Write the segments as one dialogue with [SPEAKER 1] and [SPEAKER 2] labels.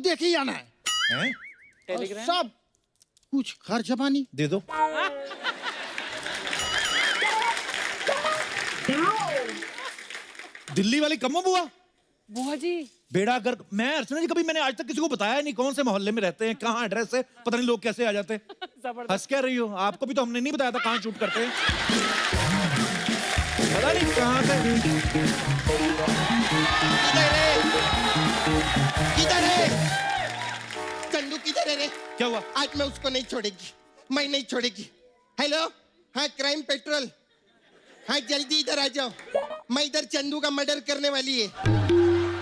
[SPEAKER 1] देख ही आना है
[SPEAKER 2] हैं?
[SPEAKER 1] और सब कुछ खर्च पानी
[SPEAKER 2] दे दो। दिल्ली वाली कम्मो बुआ,
[SPEAKER 3] बुआ जी
[SPEAKER 2] बेड़ा गर्क। मैं अर्चना जी कभी मैंने आज तक किसी को बताया नहीं कौन से मोहल्ले में रहते हैं, कहाँ एड्रेस है, पता नहीं लोग कैसे आ जाते हैं।
[SPEAKER 3] जबरदस्त।
[SPEAKER 2] हंस क्या रही हो? आपको भी तो हमने नहीं बताया था कहाँ शूट करते हैं। पता नहीं कहाँ से।
[SPEAKER 1] किधर है चंदू, किधर है रे?
[SPEAKER 2] क्या हुआ?
[SPEAKER 1] आज मैं उसको नहीं छोड़ेगी, मैं नहीं छोड़ेगी। हेलो, हाँ क्राइम पेट्रोल, हाँ जल्दी इधर आ जाओ, मैं इधर चंदू का मर्डर करने वाली है,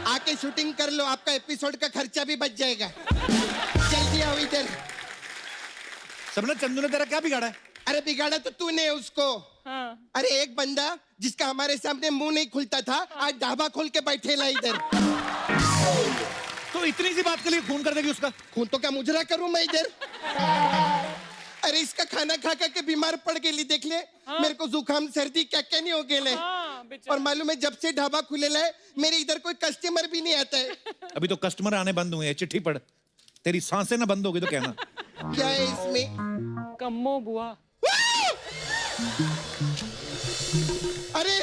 [SPEAKER 1] आके शूटिंग कर लो, आपका एपिसोड का खर्चा भी बच जाएगा, जल्दी आओ इधर।
[SPEAKER 2] सबने चंदू ने तेरा क्या बिगाड़ा है?
[SPEAKER 1] अरे बिगाड़ा तो तूने उसको।
[SPEAKER 3] हाँ।
[SPEAKER 1] अरे एक बंदा जिसका हमारे सामने मुंह नहीं खुलता था, आज ढाबा खोल के बैठेला इधर।
[SPEAKER 2] तो इतनी सी बात के लिए खून कर देगी उसका?
[SPEAKER 1] खून तो क्या मुजरा करूं मैं इधर? अरे इसका खाना खा खा के बीमार पड़ गई, देख ले।
[SPEAKER 3] हाँ।
[SPEAKER 1] मेरे को जुकाम सर्दी क्या क्या नहीं हो गए।
[SPEAKER 3] हाँ, बेचारा।
[SPEAKER 1] और मालूम है जब से ढाबा खुलेला है मेरे इधर कोई कस्टमर भी नहीं आता है।
[SPEAKER 2] अभी तो कस्टमर आने बंद हुए हैं, चिट्ठी पढ़। तेरी सांसें ना बंद हो गई तो कहना।
[SPEAKER 1] क्या है इसमें?
[SPEAKER 3] कम्मो बुआ।
[SPEAKER 1] अरे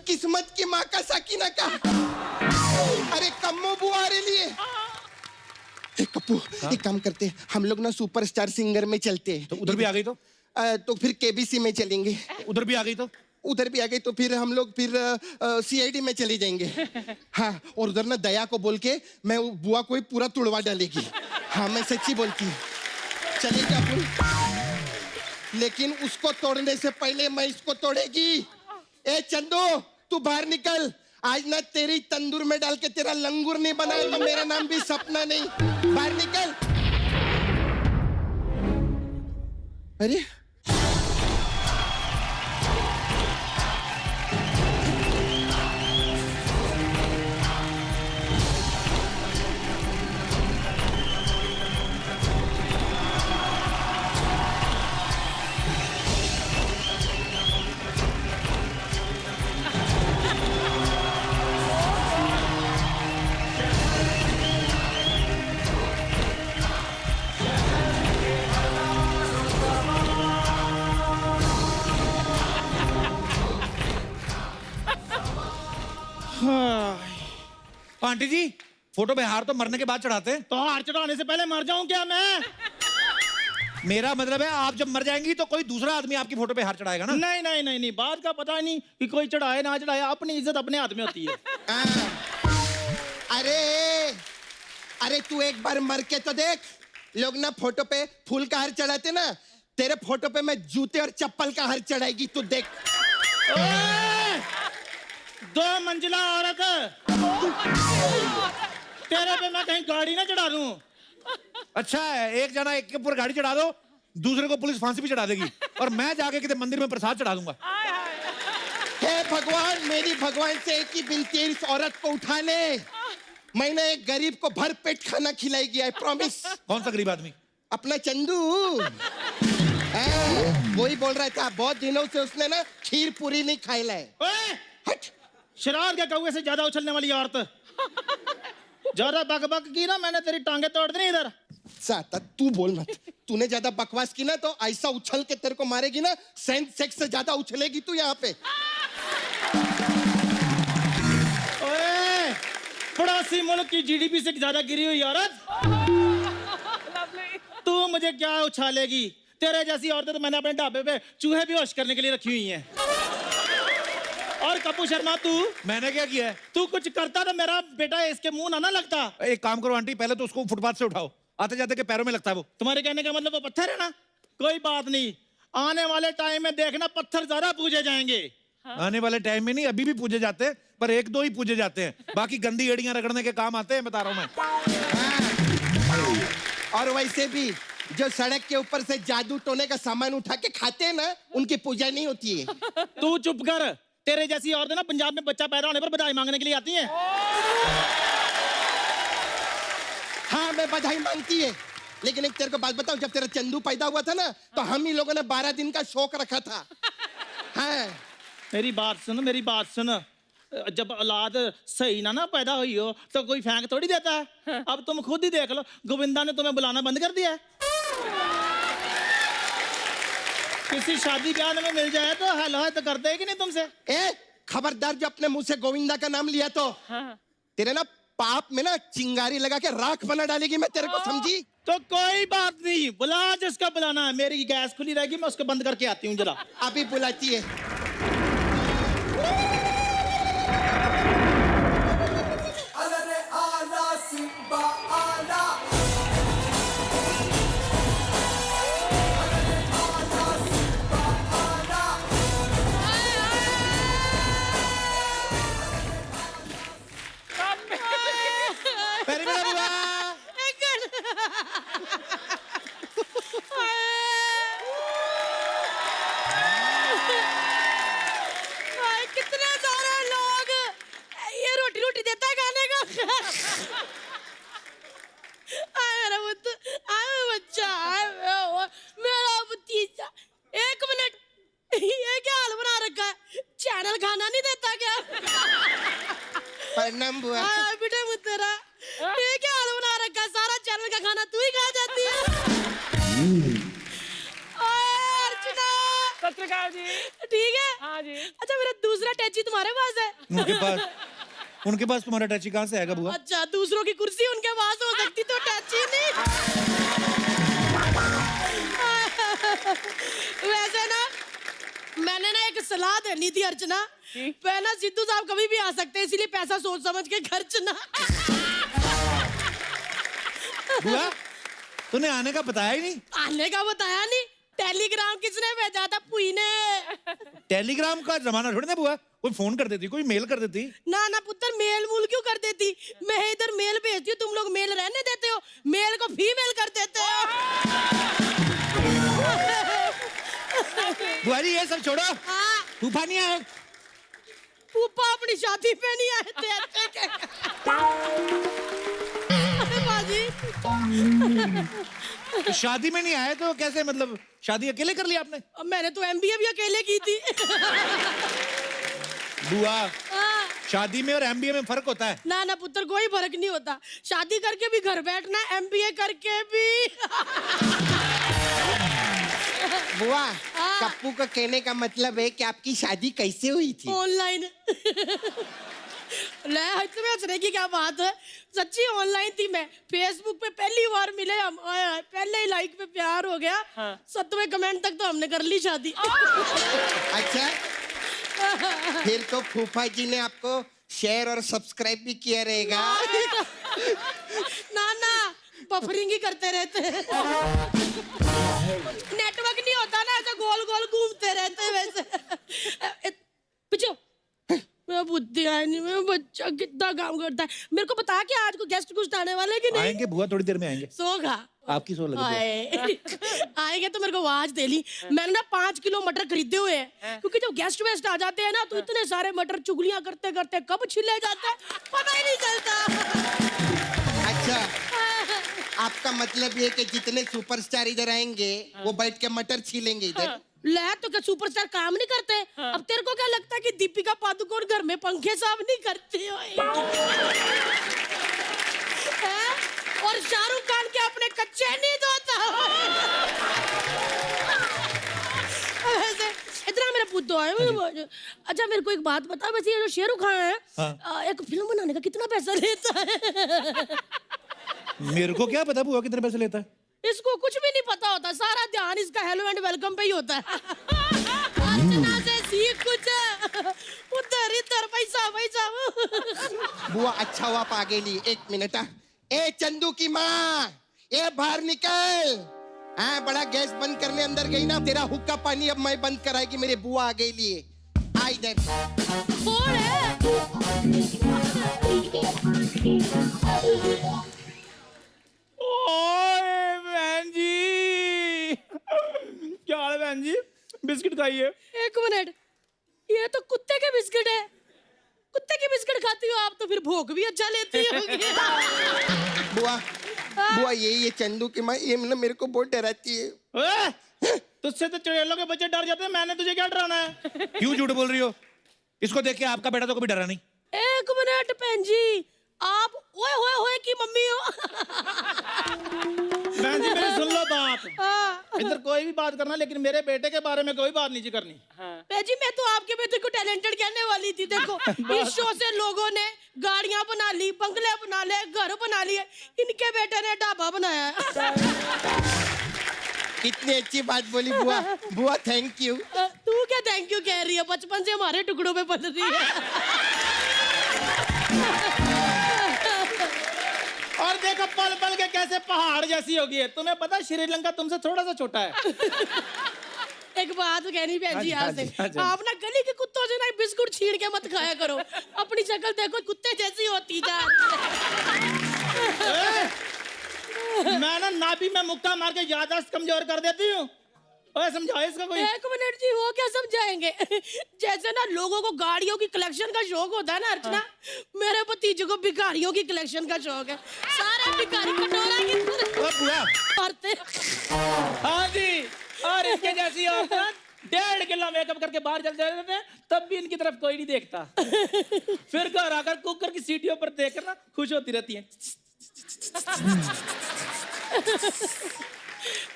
[SPEAKER 1] किस्मत की माँ का साकिना का। अरे कम्मो बुआ आ रही है। ए, कप्पू, एक काम करते हैं, हम लोग ना सुपरस्टार सिंगर में चलते हैं।
[SPEAKER 2] तो उधर भी आ गई
[SPEAKER 1] तो फिर केबीसी में चलेंगे।
[SPEAKER 2] उधर भी आ गई तो
[SPEAKER 1] उधर भी आ गए तो फिर हम लोग फिर सीआईडी में चले जाएंगे। हाँ, और उधर ना दया को बोल के मैं बुआ को ही पूरा तुड़वा डालेगी। हाँ मैं सच्ची बोलती हूँ, चलेंगे अपन। लेकिन उसको तोड़ने से पहले मैं इसको तोड़ेगी। ए चंदू, तू बाहर निकल। आज ना तेरी तंदूर में डाल के तेरा लंगूर नहीं बनाया तो मेरा नाम भी सपना नहीं। बाहर निकल। अरे
[SPEAKER 2] आंटी जी, फोटो पे हार तो मरने के बाद चढ़ाते हैं।
[SPEAKER 4] तो हार चढ़ाने से पहले मर जाऊं क्या मैं?
[SPEAKER 2] मेरा मतलब है आप जब मर जाएंगी तो कोई दूसरा आदमी आपकी फोटो पे हार चढ़ाएगा ना।
[SPEAKER 4] नहीं नहीं नहीं नहीं, बात का पता नहीं कि कोई चढ़ाए ना चढ़ाए, अपनी इज्जत अपने हाथ में होती है।
[SPEAKER 1] अरे अरे तू एक बार मर के तो देख। लोग ना फोटो पे फूल का हार चढ़ाते ना, तेरे फोटो पे मैं जूते और चप्पल का हार चढ़ाएगी, तू देख।
[SPEAKER 4] ओए! 2 मंजिला औरत, तेरे पे मैं कहीं गाड़ी ना चढ़ा दूं।
[SPEAKER 2] अच्छा है, एक जना एक के ऊपर गाड़ी चढ़ा दो, दूसरे को पुलिस फांसी भी चढ़ा देगी और मैं जाके किसी मंदिर में प्रसाद चढ़ा दूंगा।
[SPEAKER 1] हे भगवान, मेरी भगवान से एक ही विनती है, इस औरत को उठा ले। मैंने एक गरीब को भर पेट खाना खिलाएगी, आई प्रॉमिस।
[SPEAKER 2] कौन सा गरीब आदमी?
[SPEAKER 1] अपना चंदू। वही बोल रहा था, बहुत दिनों से उसने ना खीर पूरी नहीं खाई है।
[SPEAKER 4] ओए!
[SPEAKER 1] हट।
[SPEAKER 4] शराब के कौवे से ज्यादा उछलने वाली औरत, ज्यादा बक बक की ना मैंने तेरी टांगे तोड़ दी इधर।
[SPEAKER 1] साता तू बोल मत। तूने ज्यादा बकवास की ना तो ऐसा उछल के तेरे को मारेगी ना, सेक्स से ज्यादा उछलेगी तू यहाँ पे।
[SPEAKER 4] ओए! पड़ोसी मुल्क की जीडीपी से ज्यादा गिरी हुई औरत, तू मुझे क्या उछालेगी? तेरे जैसी औरतें तो मैंने अपने ढाबे पे चूहे भी होश करने के लिए रखी हुई हैं। और कपूर शर्मा, तू
[SPEAKER 2] मैंने क्या किया है?
[SPEAKER 4] तू कुछ करता तो मेरा बेटा इसके मुंह ना लगता।
[SPEAKER 2] एक काम करो आंटी, पहले तो उसको फुटपाथ से उठाओ, आते जाते के पैरों में लगता है वो।
[SPEAKER 4] तुम्हारे कहने का मतलब वो पत्थर है ना? कोई बात नहीं, आने वाले टाइम में देखना पत्थर ज्यादा पूजे जाएंगे।
[SPEAKER 2] आने वाले टाइम में नहीं, अभी भी पूजे जाते हैं, पर 1-2 ही पूजे जाते हैं, बाकी गंदी एड़ियां रगड़ने के काम आते हैं, बता रहा हूं मैं।
[SPEAKER 1] और वैसे भी जो सड़क के ऊपर से जादू टोने का सामान उठा के खाते हैं ना, उनकी पूजा नहीं होती है।
[SPEAKER 4] तू चुप कर। तेरे जैसी औरतें ना पंजाब में बच्चा पैदा होने पर बधाई मांगने के लिए आती हैं।
[SPEAKER 1] हाँ मैं बधाई मांगती है, लेकिन एक तेरे को बात बताऊं, जब तेरा चंदू पैदा हुआ था ना तो हम ही लोगों ने 12 दिन का शौक रखा था। हाँ
[SPEAKER 4] मेरी बात सुन, मेरी बात सुन। जब औलाद सही ना पैदा हुई हो तो कोई फेंक थोड़ी देता है। अब तुम खुद ही देख लो, गोविंदा ने तुम्हें बुलाना बंद कर दिया है। किसी शादी ब्याह में मिल जाए तो हेलो तो करते है कि नहीं तुमसे?
[SPEAKER 1] ए खबरदार, जो अपने मुंह से गोविंदा का नाम लिया तो
[SPEAKER 3] हाँ।
[SPEAKER 1] तेरे ना पाप में ना चिंगारी लगा के राख बना डालेगी मैं तेरे को, समझी?
[SPEAKER 4] तो कोई बात नहीं, बुला जिसका बुलाना है। मेरी गैस खुली रहेगी, मैं उसको बंद करके आती हूँ जरा।
[SPEAKER 1] अभी बुलाती है।
[SPEAKER 2] पहले मेरा बुआ।
[SPEAKER 5] कितने सारे लोग ये रोटी रोटी देता है खाने का। मेरा बुद्ध, बच्चा, मेरा भतीजा। एक मिनट, ये क्या हाल बना रखा है? चैनल खाना नहीं देता क्या?
[SPEAKER 1] प्रणाम बुआ।
[SPEAKER 5] बेटा मुतेरा, ये क्या हाल बना रखा है? सारा चैनल का खाना तू ही खा जाती है। अर्चना,
[SPEAKER 3] सत श्री अकाल जी।
[SPEAKER 5] ठीक है?
[SPEAKER 3] हाँ जी।
[SPEAKER 5] अच्छा, मेरा दूसरा टैची तुम्हारे पास है?
[SPEAKER 2] उनके पास तुम्हारा टैची कहाँ से आएगा बुआ?
[SPEAKER 5] अच्छा, दूसरों की कुर्सी उनके पास हो सकती तो टैची नहीं। वैसे ना मैंने ना एक सलाह देनी थी अर्चना। पहला सिद्धू साहब कभी भी आ सकते हैं, इसलिए पैसा सोच समझ के खर्चना।
[SPEAKER 2] बुआ तूने आने का बताया ही नहीं।
[SPEAKER 5] आने का बताया नहीं? टेलीग्राम किसने भेजा था? पुई ने।
[SPEAKER 2] टेलीग्राम का जमाना थोड़ी ना बुआ, कोई फोन कर देती, कोई मेल कर देती।
[SPEAKER 5] ना ना पुत्र, मेल मूल क्यों कर देती? मैं इधर मेल भेजती हूँ, तुम लोग मेल रहने देते हो, मेल को फीमेल कर देते हो।
[SPEAKER 2] बुआ जी ये सब छोड़ो,
[SPEAKER 5] हाँ,
[SPEAKER 2] तूफान नहीं आए।
[SPEAKER 5] फूफा अपनी शादी पे नहीं आए थे। अरे बाजी,
[SPEAKER 2] तो शादी में नहीं आए तो कैसे, मतलब शादी अकेले कर लिया आपने?
[SPEAKER 5] मैंने तो MBA भी अकेले की थी।
[SPEAKER 2] बुआ
[SPEAKER 5] हाँ।
[SPEAKER 2] शादी में और MBA में फर्क होता है।
[SPEAKER 5] ना ना पुत्र, कोई फर्क नहीं होता। शादी करके भी घर बैठना, MBA करके भी।
[SPEAKER 1] बुआ, कप्पू का कहने का मतलब है कि आपकी शादी कैसे हुई थी?
[SPEAKER 5] ऑनलाइन। ले, तुम्हें हंसने की क्या बात है? सच्ची ऑनलाइन थी मैं। फेसबुक पे पहली बार मिले हम, पहले ही लाइक पे प्यार हो गया।
[SPEAKER 3] हाँ।
[SPEAKER 5] 7वें कमेंट तक तो हमने कर ली शादी।
[SPEAKER 1] अच्छा, फिर तो फूफा जी ने आपको शेयर और सब्सक्राइब भी किया रहेगा।
[SPEAKER 5] ना ना, बफरिंग ही करते रहते हैं। नेटवर्क नहीं होता ना, ऐसे गोल गोल घूमते रहते हैं वैसे। पिछो, मैं बुद्धि आई नहीं, मैं बच्चा कितना काम करता है। मेरे को बता कि आज को गेस्ट कुछ आने वाले कि नहीं?
[SPEAKER 2] आएंगे बुआ, थोड़ी देर में आएंगे।
[SPEAKER 5] सोगा
[SPEAKER 2] आपकी सो लगी।
[SPEAKER 5] आएंगे तो मेरे को आवाज दे ली। मैंने ना 5 किलो मटर खरीदे हुए हैं, क्योंकि जब गेस्ट वेस्ट आ जाते हैं ना तो इतने सारे मटर चुगलियां करते करते कब छिले जाते हैं पता ही नहीं चलता।
[SPEAKER 1] अच्छा, आपका मतलब ये कि जितने सुपरस्टार इधर आएंगे वो बैठ के मटर छीलेंगे इधर?
[SPEAKER 5] ले, तो क्या सुपरस्टार काम नहीं करते? अब तेरे को क्या लगता है कि दीपिका पादुकोण घर में पंखे साफ नहीं करती हो? और शाहरुख खान के अपने कच्चे नहीं धोता हो? वैसे इतना मेरा पुत्तो है। अच्छा, मेरे को एक बात बता, वैसे ये जो शाहरुख खान है, एक फिल्म बनाने का कितना पैसा लेता है?
[SPEAKER 2] मेरे को क्या पता बुआ कितने पैसे लेता है।
[SPEAKER 5] इसको कुछ भी नहीं पता होता, सारा ध्यान इसका हेलो एंड वेलकम पे ही होता है। अर्चना से सीख कुछ, उधर इधर पैसा पैसा।
[SPEAKER 1] बुआ अच्छा हुआ आप आगे ली। 1 मिनट। ए चंदू की माँ, ए बाहर निकल। हाँ, बड़ा गैस बंद करने अंदर गई ना, तेरा हुक्का पानी अब मैं बंद कराएगी। मेरे बुआ आ गई लिए। आ इधर।
[SPEAKER 5] कौन है?
[SPEAKER 4] ओए बहन जी, क्या हाल है बहन जी? बिस्किट खाइए।
[SPEAKER 5] 1 मिनट, ये तो कुत्ते के बिस्किट है। कुत्ते के बिस्किट खाती हो आप तो फिर भूख भी अच्छा लेती होगी।
[SPEAKER 1] बुआ, बुआ ये चंदू की माँ, ये ना मेरे को बहुत डराती है।
[SPEAKER 4] तुझसे तो चुड़ैलों के बच्चे डर जाते हैं, मैंने तुझे क्या डराना है?
[SPEAKER 2] क्यों झूठ बोल रही हो? इसको देख के आपका बेटा तो कभी डरा नहीं।
[SPEAKER 5] 1 मिनट बहन जी, आप ओए होए होए की मम्मी हो।
[SPEAKER 4] बहन जी मेरी सुन लो बात,
[SPEAKER 5] हाँ।
[SPEAKER 4] इधर कोई भी बात करना लेकिन मेरे बेटे के बारे में कोई बात नहीं करनी।
[SPEAKER 5] बहन जी मैं तो आपके बेटे को टैलेंटेड कहने वाली थी। देखो इस शो से लोगों ने गाड़ियां बना ली, बंगले बना ले, घर बना लिए, इनके बेटे ने ढाबा बनाया है।
[SPEAKER 1] कितनी अच्छी बात बोली बुआ। बुआ थैंक यू।
[SPEAKER 5] तू क्या थैंक यू कह रही है, बचपन से हमारे टुकड़ों पे पल रही है।
[SPEAKER 4] और देखो पल पल के कैसे पहाड़ जैसी होगी है। तुम्हें पता है श्रीलंका तुमसे थोड़ा सा छोटा है।
[SPEAKER 5] एक बात कहनी बहन जी
[SPEAKER 4] हाँ
[SPEAKER 5] यहाँ
[SPEAKER 4] जी,
[SPEAKER 5] से,
[SPEAKER 4] हाँ जी।
[SPEAKER 5] आप ना गली के कुत्तों से ना बिस्कुट छीन के मत खाया करो। अपनी शक्ल देखो कुत्ते जैसी होती जा।
[SPEAKER 4] मैं ना नाभि में मुक्का मार के याददाश्त कमजोर कर देती हूँ। ओए समझाओ इसका कोई।
[SPEAKER 5] 1 मिनट जी, वो क्या समझाएंगे। जैसे ना लोगों को गाड़ियों की कलेक्शन का शौक होता है ना अर्चना, मेरे भतीजे को भिखारियों की कलेक्शन का शौक है। सारे भिखारी कटोरा की
[SPEAKER 2] बुआ
[SPEAKER 5] मारते।
[SPEAKER 4] हाँ जी, और इसके जैसी औरत 1.5 किलो मेकअप करके बाहर चल जाते हैं, तब भी इनकी तरफ कोई नहीं देखता। फिर घर आकर कुकर की सीटियों पर देखकर ना खुश होती रहती है।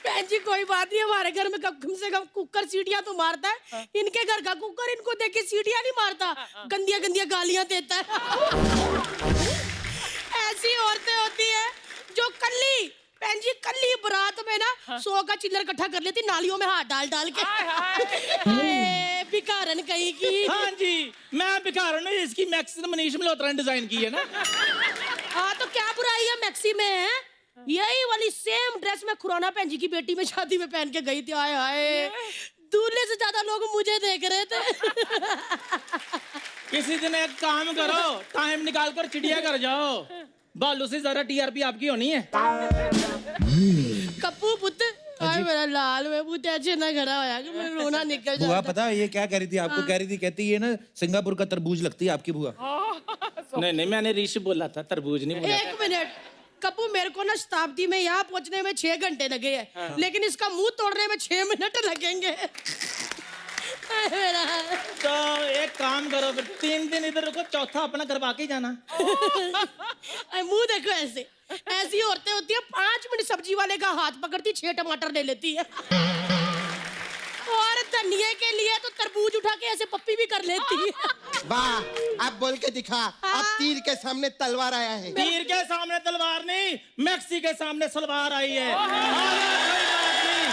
[SPEAKER 5] बहन जी कोई बात नहीं, हमारे घर में कम से कम कुकर सीटियां तो मारता है। इनके घर का कुकर इनको देख के सीटियां नहीं मारता, गंदिया गंदिया गालियां देता है। ऐसी औरतें होती है जो कल्ली बहन जी कल्ली बारात में ना 100 का चिल्लर इकट्ठा कर लेती नालियों में हाथ डाल डाल के। भिखारन कहीं की।
[SPEAKER 4] हाँ जी, मैं भिखारन हूँ, इसकी मैक्सी तो मनीष मल्होत्रा ने डिजाइन की है ना।
[SPEAKER 5] हाँ तो क्या बुराई है मैक्सी में है? यही वाली सेम ड्रेस में खुराना बहन जी की बेटी में शादी में पहन के गई थी। आए हाय, दूल्हे से ज्यादा लोग मुझे देख रहे थे।
[SPEAKER 4] किसी दिन एक काम करो, टाइम निकाल कर चिड़ियाघर जाओ, बालू से ज्यादा टीआरपी आपकी होनी है।
[SPEAKER 5] कप्पू पुत्र, आए मेरा लाल, मैं पुत्र ऐसे ना खड़ा होया कि मैं रोना निकल
[SPEAKER 2] बुआ
[SPEAKER 5] जाता।
[SPEAKER 2] पता है ये क्या कह रही थी आपको? कह रही थी, कहती है ना सिंगापुर का तरबूज लगती है आपकी बुआ।
[SPEAKER 4] नहीं मैंने ऋषि बोला था, तरबूज नहीं बोला।
[SPEAKER 5] 1 मिनट कप्पू, मेरे को ना शताब्दी में यहाँ पहुंचने में 6 घंटे लगे हैं, लेकिन इसका मुंह तोड़ने में 6 मिनट लगेंगे। आए मेरा।
[SPEAKER 4] तो एक काम करो, फिर 3 दिन इधर रुको, चौथा अपना करवा के ही जाना।
[SPEAKER 5] आए, मुंह देखो ऐसे। ऐसी औरतें होती है 5 मिनट सब्जी वाले का हाथ पकड़ती 6 टमाटर ले लेती है। और धनिये के लिए तो तरबूज उठा के ऐसे पप्पी भी कर लेती है।
[SPEAKER 1] वाह, अब बोल के दिखा। अब तीर के सामने तलवार आया है।
[SPEAKER 4] तीर के सामने तलवार नहीं, मैक्सी के सामने सलवार आई है। कोई बात नहीं।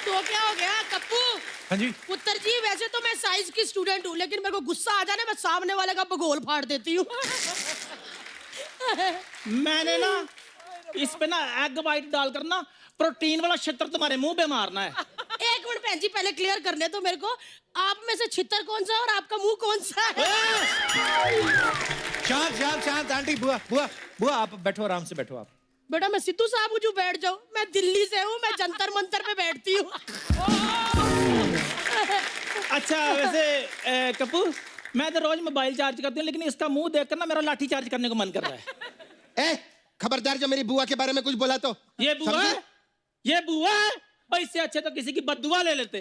[SPEAKER 5] तो क्या हो गया कप्पू?
[SPEAKER 2] हाँ जी,
[SPEAKER 5] पुत्र जी वैसे तो मैं साइंस की स्टूडेंट हूँ, लेकिन मेरे को गुस्सा आ जाए ना, मैं सामने वाले का भगोल फाड़ देती हूँ।
[SPEAKER 4] मैंने ना इस पे ना एग वाइट डालकर ना प्रोटीन वाला छितर तुम्हारे मुंह पे मारना है।
[SPEAKER 5] 1 मिनट बहन जी, पहले क्लियर करने तो मेरे को, आप में से छितर कौन सा है और आपका मुंह कौन सा है?
[SPEAKER 2] शांत शांत शांत आंटी। बुआ बुआ बुआ आप बैठो, आराम से बैठो आप।
[SPEAKER 5] बेटा मैं सिद्धू साहब हूँ जो बैठ जाऊँ? मैं दिल्ली से हूँ, मैं जंतर मंतर पे बैठती हूँ।
[SPEAKER 4] अच्छा वैसे कपूर, मैं तो रोज मोबाइल चार्ज करती हूँ, लेकिन इसका मुंह देखकर ना मेरा लाठी चार्ज करने को मन कर रहा है।
[SPEAKER 1] खबरदार जो मेरी बुआ के बारे में कुछ बोला तो।
[SPEAKER 4] ये बुआ
[SPEAKER 1] समझे?
[SPEAKER 4] है? ये बुआ है? और इससे अच्छे तो किसी की बद्दुआ ले लेते।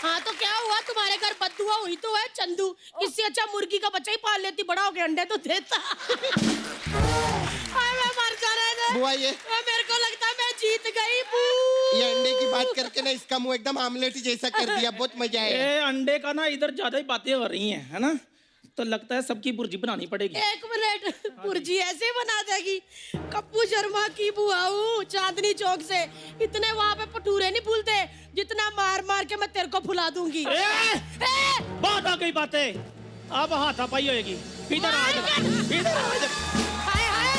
[SPEAKER 5] हाँ तो क्या हुआ, तुम्हारे घर बद्दुआ हुई तो है चंदू, इससे अच्छा मुर्गी का बच्चा ही पाल लेती, बड़ा हो गया अंडे तो देता। मैं मर जा रहा है।
[SPEAKER 1] बुआ ये
[SPEAKER 5] मेरे को लगता है मैं जीत गई। बू।
[SPEAKER 1] ये अंडे की बात करके ना इसका मुंह एकदम आमलेट ही जैसा कर दिया। बहुत मजा आया।
[SPEAKER 4] ये अंडे का ना इधर ज्यादा ही बातें हो रही हैं, है ना? तो लगता है सबकी बुर्जी बनानी पड़ेगी।
[SPEAKER 5] 1 मिनट, बुर्जी ऐसे बना देगी? कप्पू शर्मा की बुआ हूँ चांदनी चौक से, इतने वहाँ पे पटूरे नहीं फूलते जितना मार मार के मैं तेरे को फुला दूंगी।
[SPEAKER 4] बहुत आ गई बातें, अब हाथापाई होएगी। इधर आ, इधर आ, इधर।
[SPEAKER 5] हाय हाय।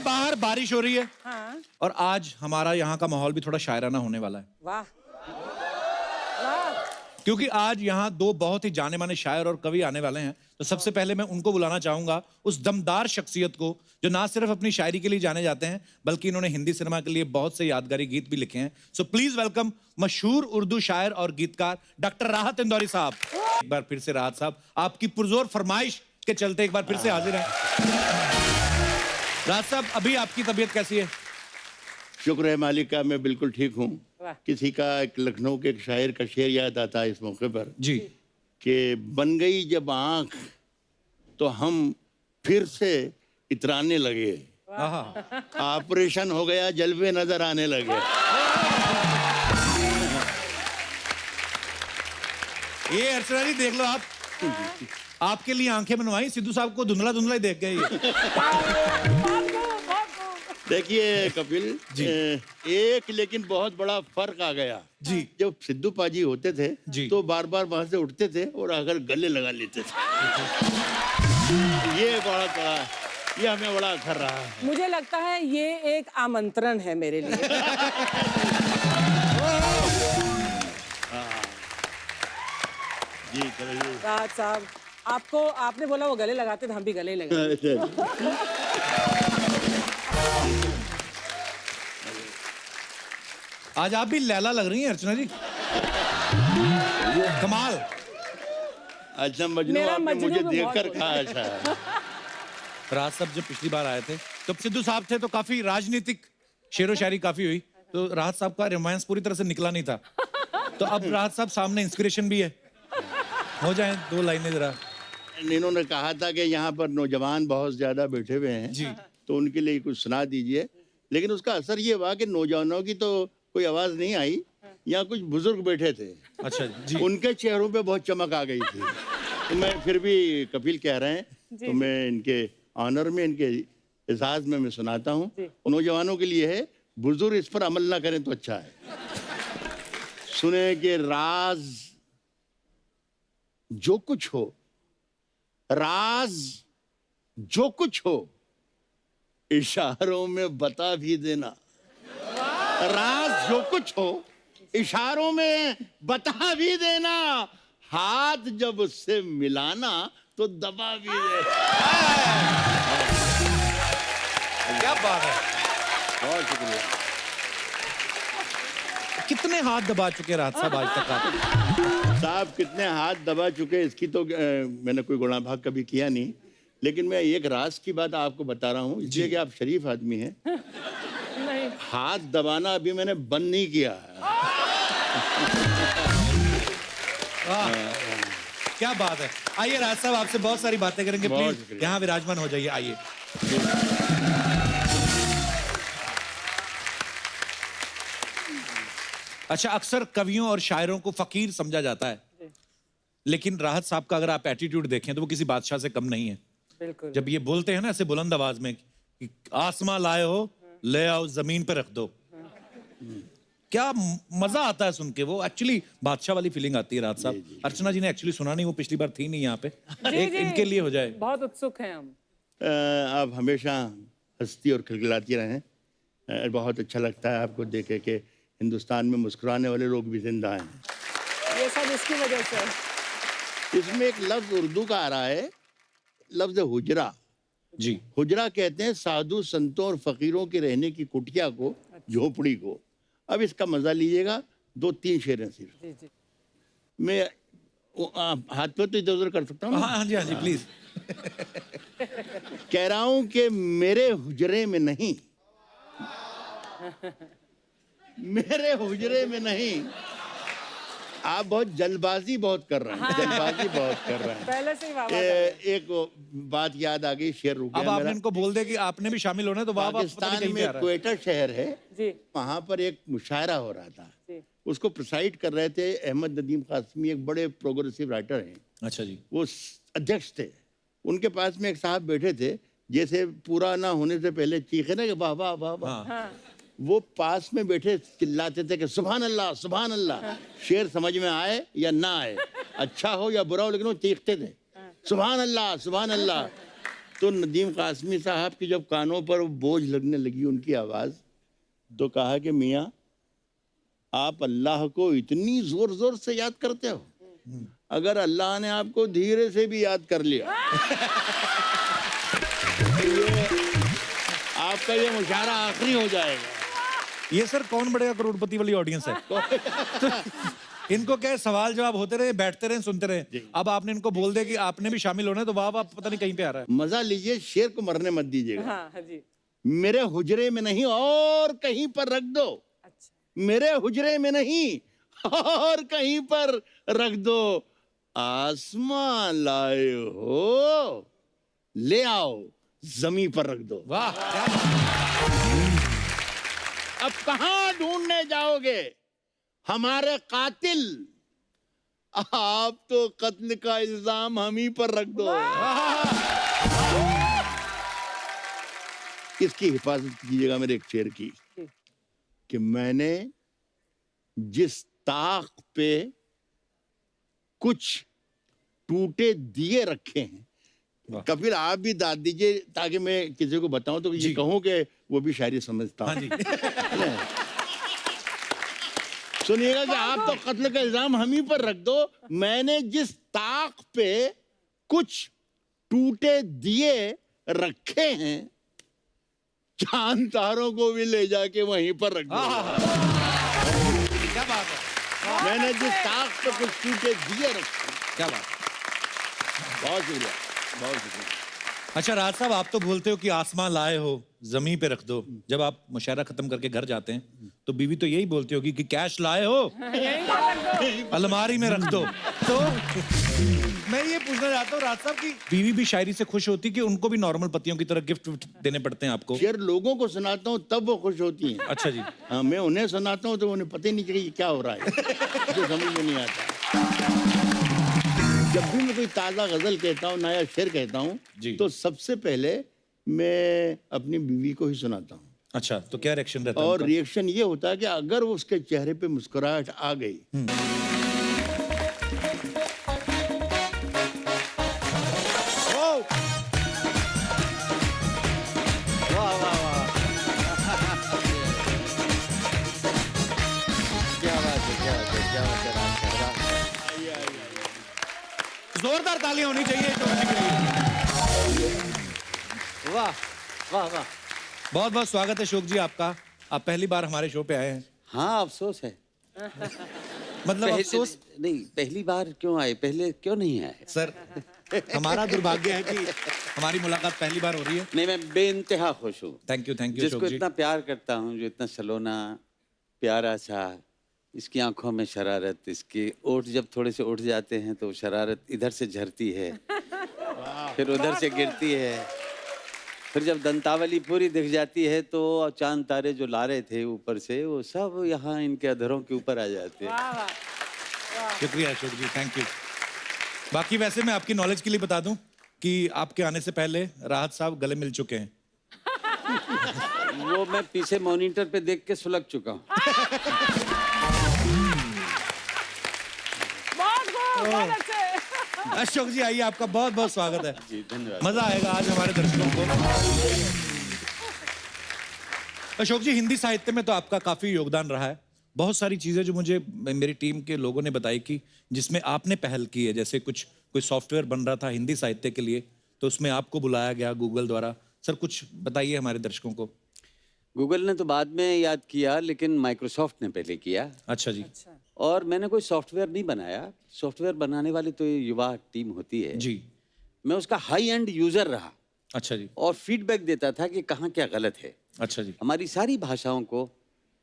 [SPEAKER 2] बाहर बारिश हो रही है
[SPEAKER 3] हाँ
[SPEAKER 2] और आज हमारा यहाँ का माहौल भी थोड़ा शायराना होने वाला है,
[SPEAKER 3] वाह वाह
[SPEAKER 2] क्योंकि आज यहाँ दो बहुत ही जाने माने शायर और कवि आने वाले हैं। तो सबसे पहले मैं उनको बुलाना चाहूंगा, उस दमदार शख्सियत को जो ना सिर्फ अपनी शायरी के लिए जाने जाते हैं बल्कि इन्होंने हिंदी सिनेमा के लिए बहुत से यादगारी गीत भी लिखे हैं। सो प्लीज वेलकम मशहूर उर्दू शायर और गीतकार डॉक्टर राहत इंदौरी साहब। एक बार फिर से राहत साहब, आपकी पुरजोर फरमाइश के चलते एक बार फिर से हाजिर हैं। राहत साहब, अभी आपकी तबीयत कैसी है?
[SPEAKER 6] शुक्र है मालिक का, मैं बिल्कुल ठीक हूँ।
[SPEAKER 3] वाह।
[SPEAKER 6] किसी का एक लखनऊ के एक शायर का शेर याद आता है इस मौके पर
[SPEAKER 2] जी।
[SPEAKER 6] कि बन गई जब आंख तो हम फिर से इतराने लगे,
[SPEAKER 2] आहा।
[SPEAKER 6] ऑपरेशन हो गया जलवे नजर आने लगे।
[SPEAKER 2] ये अर्चना जी देख लो, आप आपके लिए आंखें बनवाई, सिद्धू साहब को धुंधला धुंधला ही देख गए ये।
[SPEAKER 6] देखिए कपिल
[SPEAKER 2] जी।
[SPEAKER 6] एक लेकिन बहुत बड़ा फर्क आ गया
[SPEAKER 2] जी।
[SPEAKER 6] जब सिद्धू पाजी होते थे
[SPEAKER 2] जी।
[SPEAKER 6] तो बार बार वहां से उठते थे और अगर गले लगा लेते थे। ये बड़ा ये हमें बड़ा असर रहा है।
[SPEAKER 3] मुझे लगता है ये एक आमंत्रण है मेरे लिए।
[SPEAKER 6] जी चलिए।
[SPEAKER 3] राहत साहब, आपको आपने बोला वो गले लगाते थे, हम भी गले ही लगाते।
[SPEAKER 2] आज आप भी लैला लग रही हैं अर्चना जी, कमाल।
[SPEAKER 6] अच्छा मजनू,
[SPEAKER 3] मेरा
[SPEAKER 6] आपने
[SPEAKER 3] मजनू
[SPEAKER 6] मुझे
[SPEAKER 3] भी
[SPEAKER 6] देखकर
[SPEAKER 3] बहुत
[SPEAKER 6] कहा अच्छा है।
[SPEAKER 2] राज साहब जब पिछली बार आए थे तो सिद्धू साहब थे तो काफी राजनीतिक शेरो शायरी काफी हुई, तो राहत साहब का रोमांस पूरी तरह से निकला नहीं था। तो अब राहत साहब सामने इंस्पिरेशन भी है, हो जाए दो लाइनें जरा।
[SPEAKER 6] इन्होंने कहा था कि यहाँ पर नौजवान बहुत ज्यादा बैठे हुए हैं
[SPEAKER 2] जी।
[SPEAKER 6] तो उनके लिए कुछ सुना दीजिए, लेकिन उसका असर ये हुआ कि नौजवानों की तो कोई आवाज नहीं आई। यहाँ कुछ बुजुर्ग बैठे थे,
[SPEAKER 2] अच्छा जी।
[SPEAKER 6] उनके चेहरों पे बहुत चमक आ गई थी। तो मैं फिर भी कपिल कह रहे हैं तो मैं इनके ऑनर में, इनके एजाज में मैं सुनाता हूँ। नौजवानों के लिए है, बुजुर्ग इस पर अमल ना करें तो अच्छा है। सुने कि राज जो कुछ हो, राज जो कुछ हो इशारों में बता भी देना। राज जो कुछ हो इशारों में बता भी देना, हाथ जब उससे मिलाना तो दबा भी देना।
[SPEAKER 2] क्या बात है,
[SPEAKER 6] बहुत शुक्रिया।
[SPEAKER 2] कितने हाथ दबा चुके राहत साहब आज तक आप?
[SPEAKER 6] साहब कितने हाथ दबा चुके इसकी तो मैंने कोई गुणा भाग कभी किया नहीं, लेकिन मैं एक राज की बात आपको बता रहा हूँ, इसलिए कि आप शरीफ आदमी हैं।
[SPEAKER 3] नहीं,
[SPEAKER 6] हाथ दबाना अभी मैंने बंद नहीं किया है।
[SPEAKER 2] क्या बात है। आइए राज साहब, आपसे बहुत सारी बातें करेंगे,
[SPEAKER 6] बहुत
[SPEAKER 2] प्लीज
[SPEAKER 6] शुक्रिया।
[SPEAKER 2] यहाँ विराजमान हो जाइए, आइए। अच्छा, अक्सर कवियों और शायरों को फकीर समझा जाता है, लेकिन राहत साहब का अगर आप एटीट्यूड देखें तो वो किसी बादशाह से कम नहीं है।
[SPEAKER 3] बिल्कुल।
[SPEAKER 2] जब ये बोलते हैं ना ऐसे बुलंद आवाज में कि आसमां लाए हो ले आओ जमीन पे रख दो, क्या मजा आता है सुन के। वो एक्चुअली बादशाह वाली फीलिंग आती है राहत साहब। अर्चना जी ने एक्चुअली सुना नहीं, वो पिछली बार थी नहीं यहाँ पे, एक
[SPEAKER 3] जी।
[SPEAKER 2] इनके लिए हो जाए।
[SPEAKER 3] बहुत उत्सुक हैं हम।
[SPEAKER 6] आप हमेशा हंसती और खिलखिलाती रहें। बहुत अच्छा लगता है आपको देखे कि हिंदुस्तान में मुस्कुराने वाले लोग भी जिंदा हैं।
[SPEAKER 3] ये सब इसकी वजह से।
[SPEAKER 6] इसमें एक लफ्ज उर्दू का आ रहा है, लफ्ज हुजरा।
[SPEAKER 2] जी।
[SPEAKER 6] हुजरा कहते हैं साधु संतों और फकीरों के रहने की कुटिया को, झोपड़ी को। अब इसका मजा लीजिएगा, 2-3 शेर हैं सिर्फ।
[SPEAKER 3] जी जी।
[SPEAKER 6] मैं हाथ पे तो इधर उधर कर सकता हूँ।
[SPEAKER 2] हाँ जी, हाँ जी, प्लीज।
[SPEAKER 6] कह रहा हूं कि मेरे हुजरे में नहीं, मेरे हुजरे में नहीं। आप बहुत जल्दबाजी बहुत कर रहे हैं, जल्दबाजी बहुत कर रहे हैं।
[SPEAKER 3] पहले से ही वाह वाह।
[SPEAKER 6] एक बात याद आ गई, शेर रुक
[SPEAKER 2] अब
[SPEAKER 6] गया
[SPEAKER 2] आपने
[SPEAKER 6] मेरा।
[SPEAKER 2] इनको बोल दे कि आपने भी शामिल होना है तो वाह वाह, पता नहीं
[SPEAKER 6] पाकिस्तान
[SPEAKER 2] कहीं पे आ
[SPEAKER 6] में
[SPEAKER 2] रहा है।
[SPEAKER 6] क्वेटा शहर है,
[SPEAKER 3] जी
[SPEAKER 6] वहां पर एक मुशायरा हो रहा था।
[SPEAKER 3] जी।
[SPEAKER 6] उसको प्रिसाइड कर रहे थे अहमद नदीम कासमी, एक बड़े प्रोग्रेसिव राइटर हैं।
[SPEAKER 2] अच्छा जी।
[SPEAKER 6] वो अध्यक्ष थे। उनके पास में एक साहब बैठे थे, जैसे पूरा ना होने से पहले चीखे ना कि वाह वाह वाह वाह।
[SPEAKER 2] हाँ।
[SPEAKER 3] हाँ।
[SPEAKER 6] वो पास में बैठे चिल्लाते थे कि सुभान अल्लाह सुभान अल्लाह। शेर समझ में आए या ना आए, अच्छा हो या बुरा हो, लेकिन वो चीखते थे सुभान अल्लाह सुभान अल्लाह। तो नदीम कासमी साहब की जब कानों पर बोझ लगने लगी उनकी आवाज, तो कहा कि मियाँ आप अल्लाह को इतनी जोर जोर से याद करते हो, अगर अल्लाह ने आपको धीरे से भी याद कर लिया तो ये आपका ये मुशायरा आखिरी हो जाएगा।
[SPEAKER 2] ये सर कौन बढ़ेगा करोड़पति वाली ऑडियंस है। तो इनको क्या है, सवाल जवाब होते रहे, बैठते रहे, सुनते रहे। अब आपने इनको बोल दिया कि आपने भी शामिल होना है, तो वाह वाह पता नहीं कहीं पे आ रहा है।
[SPEAKER 6] मजा लीजिए, शेर को मरने मत दीजिएगा।
[SPEAKER 3] हाँ हाँ जी।
[SPEAKER 6] मेरे हुजरे में नहीं और कहीं पर रख दो, मेरे हुजरे में नहीं और कहीं पर रख दो, आसमान लाए हो ले आओ जमीन पर रख दो।
[SPEAKER 2] वाह क्या बात।
[SPEAKER 6] अब कहां ढूंढने जाओगे हमारे कातिल, आप तो कत्ल का इल्जाम हम ही पर रख दो। इसकी हिफाजत कीजिएगा मेरे एक शेर की, कि मैंने जिस ताक पे कुछ टूटे दिए रखे हैं। कपिल आप भी दाद दीजिए ताकि मैं किसी को बताऊं तो ये कहूं कि वो भी शायरी समझता हूं। सुनिएगा कि आप तो कत्ल का इल्जाम हम ही पर रख दो, मैंने जिस ताक पे कुछ टूटे दिए रखे हैं, चांद तारों को भी ले जाके वहीं पर रख दो।
[SPEAKER 2] क्या बात है।
[SPEAKER 6] मैंने जिस ताक पे कुछ टूटे दिए रखे हैं।
[SPEAKER 2] क्या बात।
[SPEAKER 6] बहुत शुक्रिया, बहुत शुक्रिया।
[SPEAKER 2] अच्छा राज साहब, आप तो बोलते हो कि आसमान लाए हो जमीन पे रख दो, जब आप मुशायरा खत्म करके घर जाते हैं तो बीवी तो यही बोलती होगी कि कैश लाए हो अलमारी में रख दो। तो मैं ये पूछना चाहता हूँ राज साहब की बीवी भी शायरी से खुश होती कि उनको भी नॉर्मल पतियों की तरह गिफ्ट देने पड़ते हैं आपको?
[SPEAKER 6] शेर लोगों को सुनाता हूँ तब वो खुश होती हैं।
[SPEAKER 2] अच्छा जी।
[SPEAKER 6] हाँ, मैं उन्हें सुनाता हूँ तो उन्हें पता ही नहीं चलेगा क्या हो रहा है, जो समझ में नहीं आता। जब भी मैं कोई ताज़ा गजल कहता हूँ, नया शेर कहता हूँ, तो सबसे पहले मैं अपनी बीवी को ही सुनाता हूँ।
[SPEAKER 2] अच्छा, तो क्या रिएक्शन रहता है?
[SPEAKER 6] और रिएक्शन ये होता है कि अगर उसके चेहरे पे मुस्कुराहट आ गई
[SPEAKER 2] जोरदार तालियां होनी चाहिए अशोक जी के लिए।
[SPEAKER 7] वाह वाह वाह।
[SPEAKER 2] बहुत बहुत स्वागत है अशोक जी आपका। आप पहली बार हमारे शो पे आए हैं।
[SPEAKER 7] हाँ अफसोस है।
[SPEAKER 2] मतलब अफसोस
[SPEAKER 7] नहीं, पहली बार क्यों आए, पहले क्यों नहीं आए?
[SPEAKER 2] सर, हमारा दुर्भाग्य है कि हमारी मुलाकात पहली बार हो रही है।
[SPEAKER 7] नहीं, मैं बेइंतहा खुश हूँ।
[SPEAKER 2] थैंक यू
[SPEAKER 7] जिसको
[SPEAKER 2] अशोक जी।
[SPEAKER 7] इतना प्यार करता हूँ, जो इतना सलोना प्यारा सा, इसकी आंखों में शरारत, इसके ओठ जब थोड़े से उठ जाते हैं तो शरारत इधर से झरती है फिर उधर से गिरती है, फिर जब दंतावली पूरी दिख जाती है तो चांद तारे जो ला रहे थे ऊपर से वो सब यहाँ इनके अधरों के ऊपर आ जाते हैं।
[SPEAKER 2] शुक्रिया अशोक जी, थैंक यू। बाकी वैसे मैं आपकी नॉलेज के लिए बता दूं कि आपके आने से पहले राहत साहब गले मिल चुके हैं।
[SPEAKER 7] वो मैं पीछे मॉनिटर पे देख के सुलग चुका हूँ।
[SPEAKER 3] बहुत अच्छे।
[SPEAKER 2] अशोक जी आइए, आपका बहुत बहुत स्वागत है।
[SPEAKER 7] जी धन्यवाद।
[SPEAKER 2] मजा आएगा आज हमारे दर्शकों को। अशोक जी, हिंदी साहित्य में तो आपका काफी योगदान रहा है। बहुत सारी चीजें जो मुझे मेरी टीम के लोगों ने बताई कि जिसमें आपने पहल की है, जैसे कोई सॉफ्टवेयर बन रहा था हिंदी साहित्य के लिए, तो उसमें आपको बुलाया गया गूगल द्वारा। सर कुछ बताइए हमारे दर्शकों को।
[SPEAKER 7] गूगल ने तो बाद में याद किया, लेकिन माइक्रोसॉफ्ट ने पहले किया।
[SPEAKER 2] अच्छा जी।
[SPEAKER 7] और मैंने कोई सॉफ्टवेयर नहीं बनाया, सॉफ्टवेयर बनाने वाली तो ये युवा टीम होती है
[SPEAKER 2] जी।
[SPEAKER 7] मैं उसका हाई एंड यूजर रहा।
[SPEAKER 2] अच्छा जी।
[SPEAKER 7] और फीडबैक देता था कि कहाँ क्या गलत है।
[SPEAKER 2] अच्छा जी।
[SPEAKER 7] हमारी सारी भाषाओं को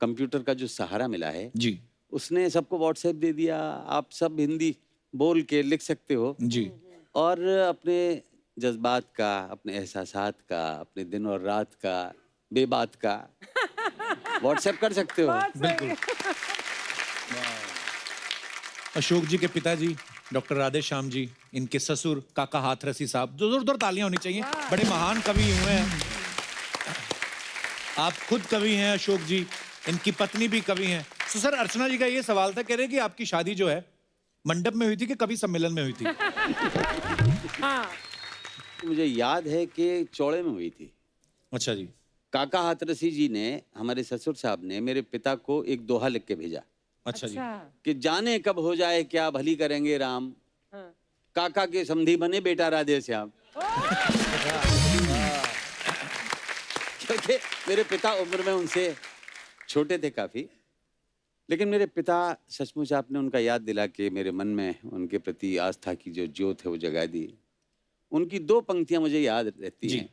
[SPEAKER 7] कंप्यूटर का जो सहारा मिला है
[SPEAKER 2] जी
[SPEAKER 7] उसने सबको व्हाट्सएप दे दिया, आप सब हिंदी बोल के लिख सकते हो
[SPEAKER 2] जी।
[SPEAKER 7] और अपने जज्बात का, अपने एहसासात का, अपने दिन और रात का, बेबात का व्हाट्सएप कर सकते हो।
[SPEAKER 2] बिल्कुल। अशोक जी के पिताजी डॉक्टर राधे श्याम जी, इनके ससुर काका हाथरसी साहब, जोरदार तालियां होनी चाहिए, बड़े महान कवि हुए हैं। आप खुद कवि हैं अशोक जी, इनकी पत्नी भी कवि हैं। तो सर, अर्चना जी का ये सवाल था, कह रहे कि आपकी शादी जो है मंडप में हुई थी कि कवि सम्मेलन में हुई थी?
[SPEAKER 3] हाँ।
[SPEAKER 7] मुझे याद है कि चौड़े में हुई थी।
[SPEAKER 2] अच्छा जी।
[SPEAKER 7] काका हाथरसी जी ने, हमारे ससुर साहब ने मेरे पिता को एक दोहा लिख के भेजा
[SPEAKER 2] अच्छा जी।
[SPEAKER 7] कि जाने कब हो जाए क्या भली करेंगे राम, काका के समधी बने बेटा राधे श्याम। क्योंकि मेरे पिता उम्र में उनसे छोटे थे काफी, लेकिन मेरे पिता सचमुच आपने उनका याद दिला के मेरे मन में उनके प्रति आस्था की जो ज्योत है वो जगा दी। उनकी 2 पंक्तियां मुझे याद रहती हैं,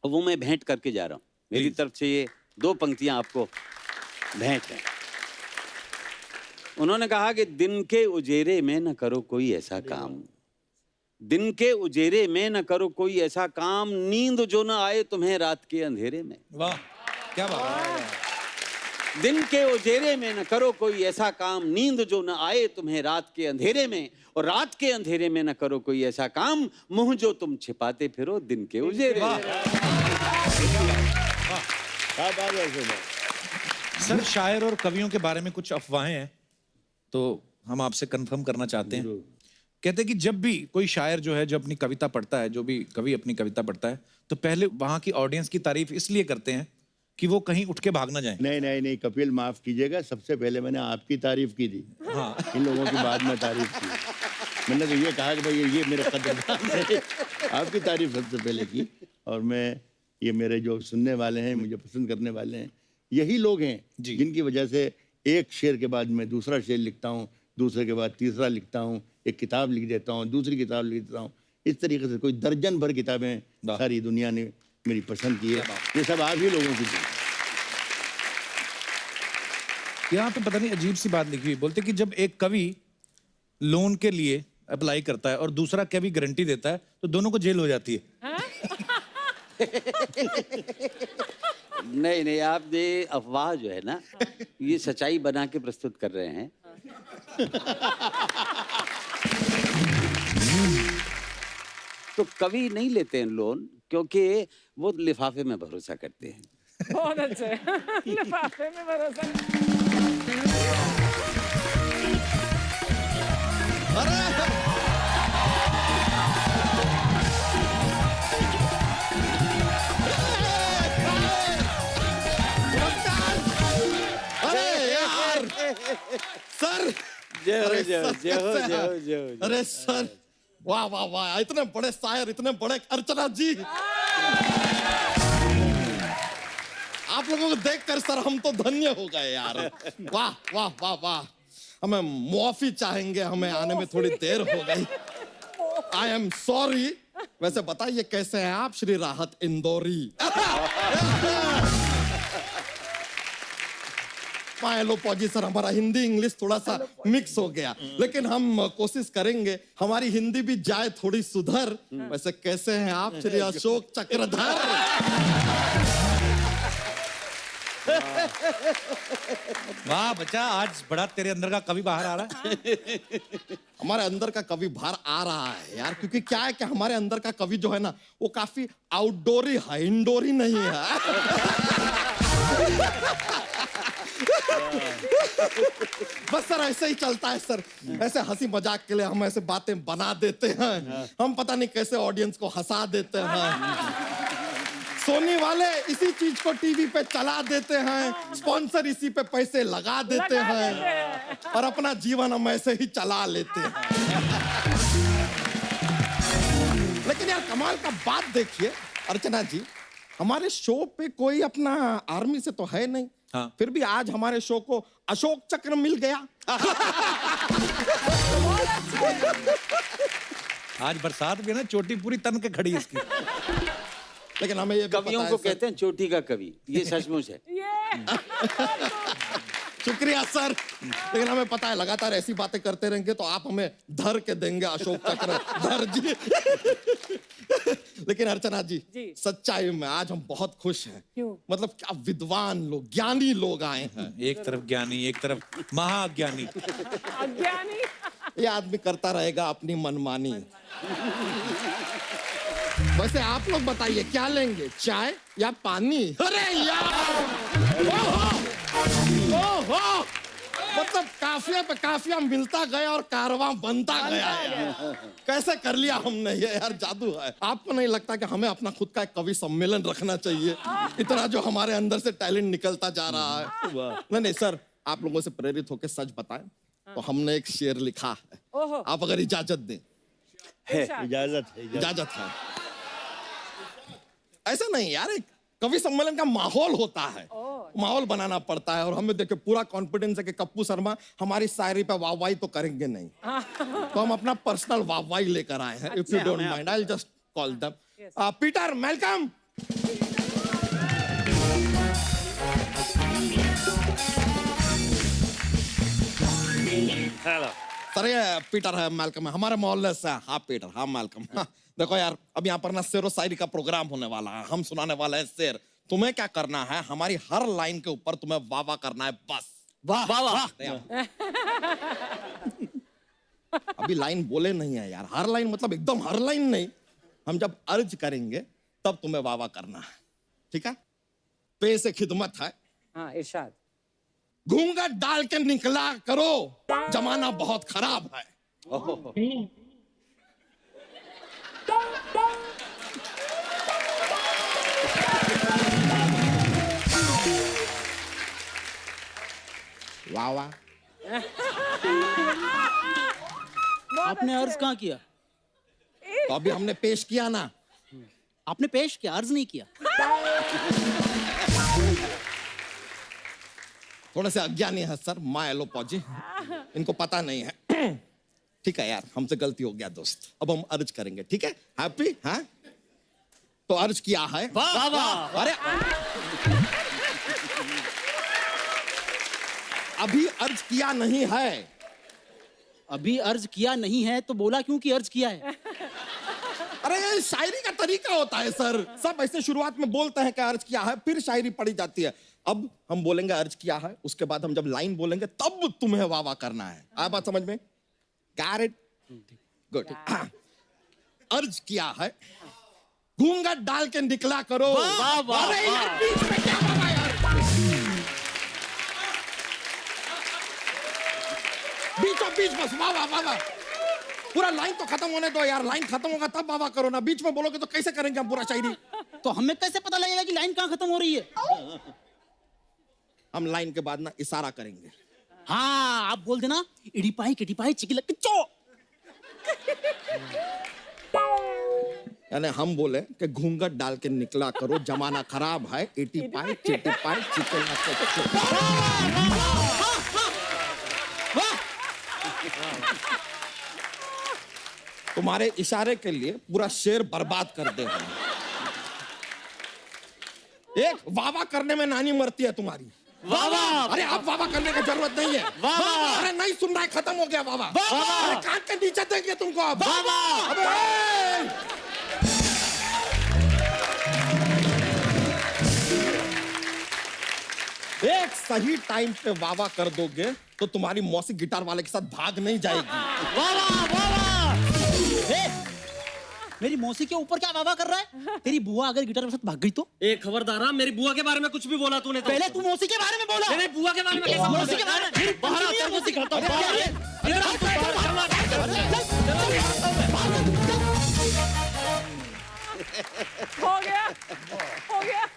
[SPEAKER 7] और वो मैं भेंट करके जा रहा हूँ। मेरी तरफ से ये 2 पंक्तियां आपको भेंट है। उन्होंने कहा कि दिन के उजेरे में न करो कोई ऐसा काम, दिन के उजेरे में न करो कोई ऐसा काम, नींद जो न आए तुम्हें रात के अंधेरे में।
[SPEAKER 2] वाह, क्या बात है।
[SPEAKER 7] दिन के उजेरे में न करो कोई ऐसा काम, नींद जो न आए तुम्हें रात के अंधेरे में, और रात के अंधेरे में न करो कोई ऐसा काम, मुंह जो तुम छिपाते फिरो दिन के उजेरे में।
[SPEAKER 2] सर, शायर और कवियों के बारे में कुछ अफवाहें हैं, तो हम आपसे कंफर्म करना चाहते हैं। कहते हैं कि जब भी कोई शायर जो है, जो अपनी कविता पढ़ता है, जो भी कवि अपनी कविता पढ़ता है, तो पहले वहां की ऑडियंस की तारीफ इसलिए करते हैं कि वो कहीं उठ के भाग ना जाए।
[SPEAKER 6] नहीं नहीं नहीं कपिल, माफ कीजिएगा, सबसे पहले मैंने आपकी तारीफ की थी।
[SPEAKER 2] हाँ।
[SPEAKER 6] इन लोगों की बाद में तारीफ की। मैंने तो ये कहा कि भाई ये मेरे कदरदान है, आपकी तारीफ सबसे पहले की। और मैं, ये मेरे जो सुनने वाले हैं, मुझे पसंद करने वाले हैं, यही लोग हैं जिनकी वजह से एक शेर के बाद मैं दूसरा शेर लिखता हूँ, दूसरे के बाद तीसरा लिखता हूँ, एक किताब लिख देता हूँ, दूसरी किताब लिख देता हूँ। इस तरीके से कोई दर्जन भर किताबें सारी दुनिया ने मेरी पसंद की है। ये सब आप ही लोगों की थी।
[SPEAKER 2] यहाँ पे पता नहीं अजीब सी बात लिखी हुई, बोलते कि जब एक कवि लोन के लिए अप्लाई करता है और दूसरा कवि गारंटी देता है, तो दोनों को जेल हो जाती है।
[SPEAKER 7] नहीं नहीं, आप ये अफवाह जो है ना, ये सच्चाई बना के प्रस्तुत कर रहे हैं। तो कवि नहीं लेते हैं लोन, क्योंकि वो लिफाफे में भरोसा करते हैं।
[SPEAKER 3] बहुत अच्छे। लिफाफे में भरोसा।
[SPEAKER 1] अरे यार सर,
[SPEAKER 7] जय हो,
[SPEAKER 1] अरे
[SPEAKER 7] जय हो,
[SPEAKER 1] सर,
[SPEAKER 7] जय हो,
[SPEAKER 1] कैसे
[SPEAKER 7] जय हो,
[SPEAKER 1] हैं?
[SPEAKER 7] जय हो, जय हो।
[SPEAKER 1] अरे सर, वाह वाह वाह, इतने बड़े शायर, इतने बड़े अर्चना जी, आप लोगों को देखकर सर हम तो धन्य हो गए यार। वाह वाह वाह वाह, हमें मुआफी चाहेंगे, हमें आने में थोड़ी देर हो गई। I am sorry. वैसे बताइए कैसे हैं आप श्री राहत इंदौरी? लो पौजी सर, हमारा हिंदी इंग्लिश थोड़ा सा मिक्स हो गया, लेकिन हम कोशिश करेंगे हमारी हिंदी भी जाए थोड़ी सुधर। वैसे कैसे हैं आप श्री अशोक चक्रधर?
[SPEAKER 2] वाह बच्चा, आज बड़ा तेरे अंदर का कवि बाहर आ रहा है।
[SPEAKER 1] हमारे अंदर का कवि बाहर आ रहा है यार, क्योंकि क्या है कि हमारे अंदर का कवि जो है ना, वो काफी आउटडोरी है, इंडोरी नहीं है। बस सर ऐसे ही चलता है सर, ऐसे हंसी मजाक के लिए हम ऐसे बातें बना देते हैं, हम पता नहीं कैसे ऑडियंस को हंसा देते हैं। सोनी वाले इसी चीज को टीवी पे चला देते हैं, स्पॉन्सर इसी पे पैसे लगा देते हैं, और अपना जीवन हम ऐसे ही चला लेते हैं। लेकिन यार कमाल का बात देखिए अर्चना जी, हमारे शो पे कोई अपना आर्मी से तो है नहीं,
[SPEAKER 2] हाँ।
[SPEAKER 1] फिर भी आज हमारे शो को अशोक चक्र मिल गया।
[SPEAKER 2] आज बरसात भी है ना, चोटी पूरी तन के खड़ी है इसकी।
[SPEAKER 1] लेकिन हमें ये भी
[SPEAKER 7] कवियों
[SPEAKER 1] पता
[SPEAKER 7] को
[SPEAKER 1] है सर,
[SPEAKER 7] कहते हैं चोटी का कवि, ये सचमुच है।
[SPEAKER 1] शुक्रिया सर, लेकिन हमें पता है लगातार ऐसी बातें करते रहेंगे तो आप हमें धर के देंगे अशोक चक्र धर जी। लेकिन अर्चना जी, सच्चाई में आज हम बहुत खुश हैं।
[SPEAKER 3] क्यों?
[SPEAKER 1] मतलब क्या विद्वान लोग, ज्ञानी लोग आए हैं।
[SPEAKER 2] एक तरफ ज्ञानी, एक तरफ महाज्ञानी।
[SPEAKER 3] अज्ञानी।
[SPEAKER 1] ये आदमी करता रहेगा अपनी मनमानी। वैसे आप लोग बताइए क्या लेंगे, चाय या पानी? अरे यार, ओहो, ओहो,
[SPEAKER 8] मतलब काफिया पे काफिया मिलता गया और कारवां बनता गया यार। कैसे कर लिया हमने ये यार, जादू है। आपको नहीं लगता कि हमें अपना खुद का एक कवि सम्मेलन रखना चाहिए? इतना जो हमारे अंदर से टैलेंट निकलता जा रहा है। नहीं नहीं सर, आप लोगों से प्रेरित होकर सच बताएं तो हमने एक शेर लिखा है,
[SPEAKER 3] ओहो
[SPEAKER 8] आप अगर इजाजत दें।
[SPEAKER 6] इजाजत है,
[SPEAKER 8] इजाजत है। ऐसा नहीं यार, एक कवि सम्मेलन का माहौल होता है, माहौल बनाना पड़ता है। और हमें देखिए पूरा कॉन्फिडेंस है कि कप्पू शर्मा हमारी शायरी पे वाहवाही तो करेंगे नहीं, तो हम अपना पर्सनल वाहवाही लेकर आए हैं। If you don't mind, I just call them Peter welcome. Sir ये पीटर है, मैल्कम है, हमारे मोहल्ले से। हाँ पीटर, हाँ मैल्कम। हाँ, देखो यार, अब यहाँ पर ना शेरो शायरी का प्रोग्राम होने वाला है, हम सुनाने वाले हैं शेर। तुम्हें क्या करना है, हमारी हर लाइन के ऊपर तुम्हें वाह वाह करना है, बस। वाह वाह वाह। अभी लाइन बोले नहीं है यार, हर लाइन मतलब एकदम हर लाइन नहीं, हम जब अर्ज करेंगे तब तुम्हें वाह वाह करना है, ठीक है? पे से खिदमत है।
[SPEAKER 3] हाँ इरशाद।
[SPEAKER 8] घूंघट डाल के निकला करो, जमाना बहुत खराब है। वाह वाह।
[SPEAKER 9] आपने अर्ज कहाँ किया?
[SPEAKER 8] तो अभी हमने पेश किया ना।
[SPEAKER 9] आपने पेश किया, अर्ज नहीं किया।
[SPEAKER 8] थोड़े से अज्ञानी है सर, माय एलोपॉजी, इनको पता नहीं है। ठीक है यार, हमसे गलती हो गया दोस्त, अब हम अर्ज करेंगे, ठीक है? हैप्पी? हाँ तो अर्ज किया है।
[SPEAKER 9] वाह वाह।
[SPEAKER 8] अरे अभी अर्ज किया नहीं है।
[SPEAKER 9] अभी अर्ज किया नहीं है तो बोला क्यों कि अर्ज किया है?
[SPEAKER 8] अरे ये शायरी का तरीका होता है सर, सब ऐसे शुरुआत में बोलते हैं कि अर्ज किया है, फिर शायरी पढ़ी जाती है। अब हम बोलेंगे अर्ज किया है, उसके बाद हम जब लाइन बोलेंगे तब तुम्हें वाह वाह करना है। आया बात समझ में? Got it? Good. अर्ज किया है, घूंघट डाल के निकला करो।
[SPEAKER 9] वाह वाह।
[SPEAKER 8] अरे यार बीच में क्या बोला यार? बीचों बीच बस वाह वाह वाह वाह। पूरा लाइन तो खत्म होने दो यार, लाइन खत्म होगा तब वाह वाह करो ना, बीच में बोलोगे तो कैसे करेंगे हम पूरा शायरी?
[SPEAKER 9] तो हमें कैसे पता लगेगा कि लाइन कहाँ खत्म हो रही है?
[SPEAKER 8] हम लाइन के बाद ना इशारा करेंगे।
[SPEAKER 9] हाँ आप बोल देना, इडिपाई किडिपाई चिकिला किच्चो।
[SPEAKER 8] यानी हम बोले कि घूंघट डाल के निकला करो, जमाना खराब है, इटी पाई चिटी पाई चिकना तुम्हारे इशारे के लिए पूरा शेर बर्बाद कर दे हम। एक वावा करने में नानी मरती है तुम्हारी।
[SPEAKER 9] वावा।
[SPEAKER 8] अरे आप वावा करने की जरूरत नहीं है।
[SPEAKER 9] वावा।
[SPEAKER 8] अरे नहीं सुन रहा है, खत्म हो गया वावा। अरे कान के नीचे देंगे तुमको अब। अबे एक सही टाइम पे वावा कर दोगे तो तुम्हारी मौसी गिटार वाले के साथ भाग नहीं जाएगी।
[SPEAKER 9] वावा वावा। मेरी मौसी के ऊपर क्या वावा कर रहा है? तेरी बुआ अगर गिटार के साथ भाग गई तो?
[SPEAKER 10] एक खबरदार, मेरी बुआ के बारे में कुछ भी बोला तूने तो।
[SPEAKER 9] पहले तू मौसी के बारे में बोला।
[SPEAKER 10] मेरी बुआ के बारे में कैसे
[SPEAKER 9] मौसी के बारे में?
[SPEAKER 10] बाहर आकर वो सिखाता हूं।
[SPEAKER 3] हो गया हो गया।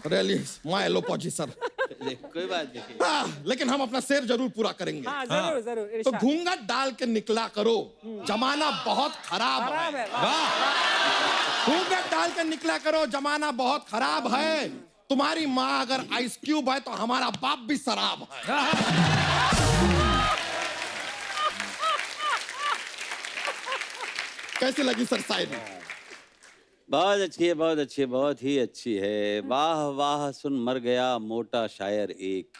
[SPEAKER 8] रियली माय एलोपॉजी सर।
[SPEAKER 7] कोई बात नहीं।
[SPEAKER 8] लेकिन हम अपना शेर जरूर पूरा करेंगे।
[SPEAKER 3] हाँ जरूर जरूर
[SPEAKER 8] तो
[SPEAKER 3] इरशाद।
[SPEAKER 8] घूंघट डाल के निकला करो, जमाना बहुत खराब
[SPEAKER 3] खराब
[SPEAKER 8] है।
[SPEAKER 3] है, वाह।
[SPEAKER 8] घूंघट डाल के निकला करो, जमाना बहुत खराब है। तुम्हारी माँ अगर आइस क्यूब है तो हमारा बाप भी शराब है। कैसी लगी सर शायरी?
[SPEAKER 7] बहुत अच्छी है, बहुत अच्छी है, बहुत ही अच्छी है। वाह वाह सुन मर गया मोटा शायर एक।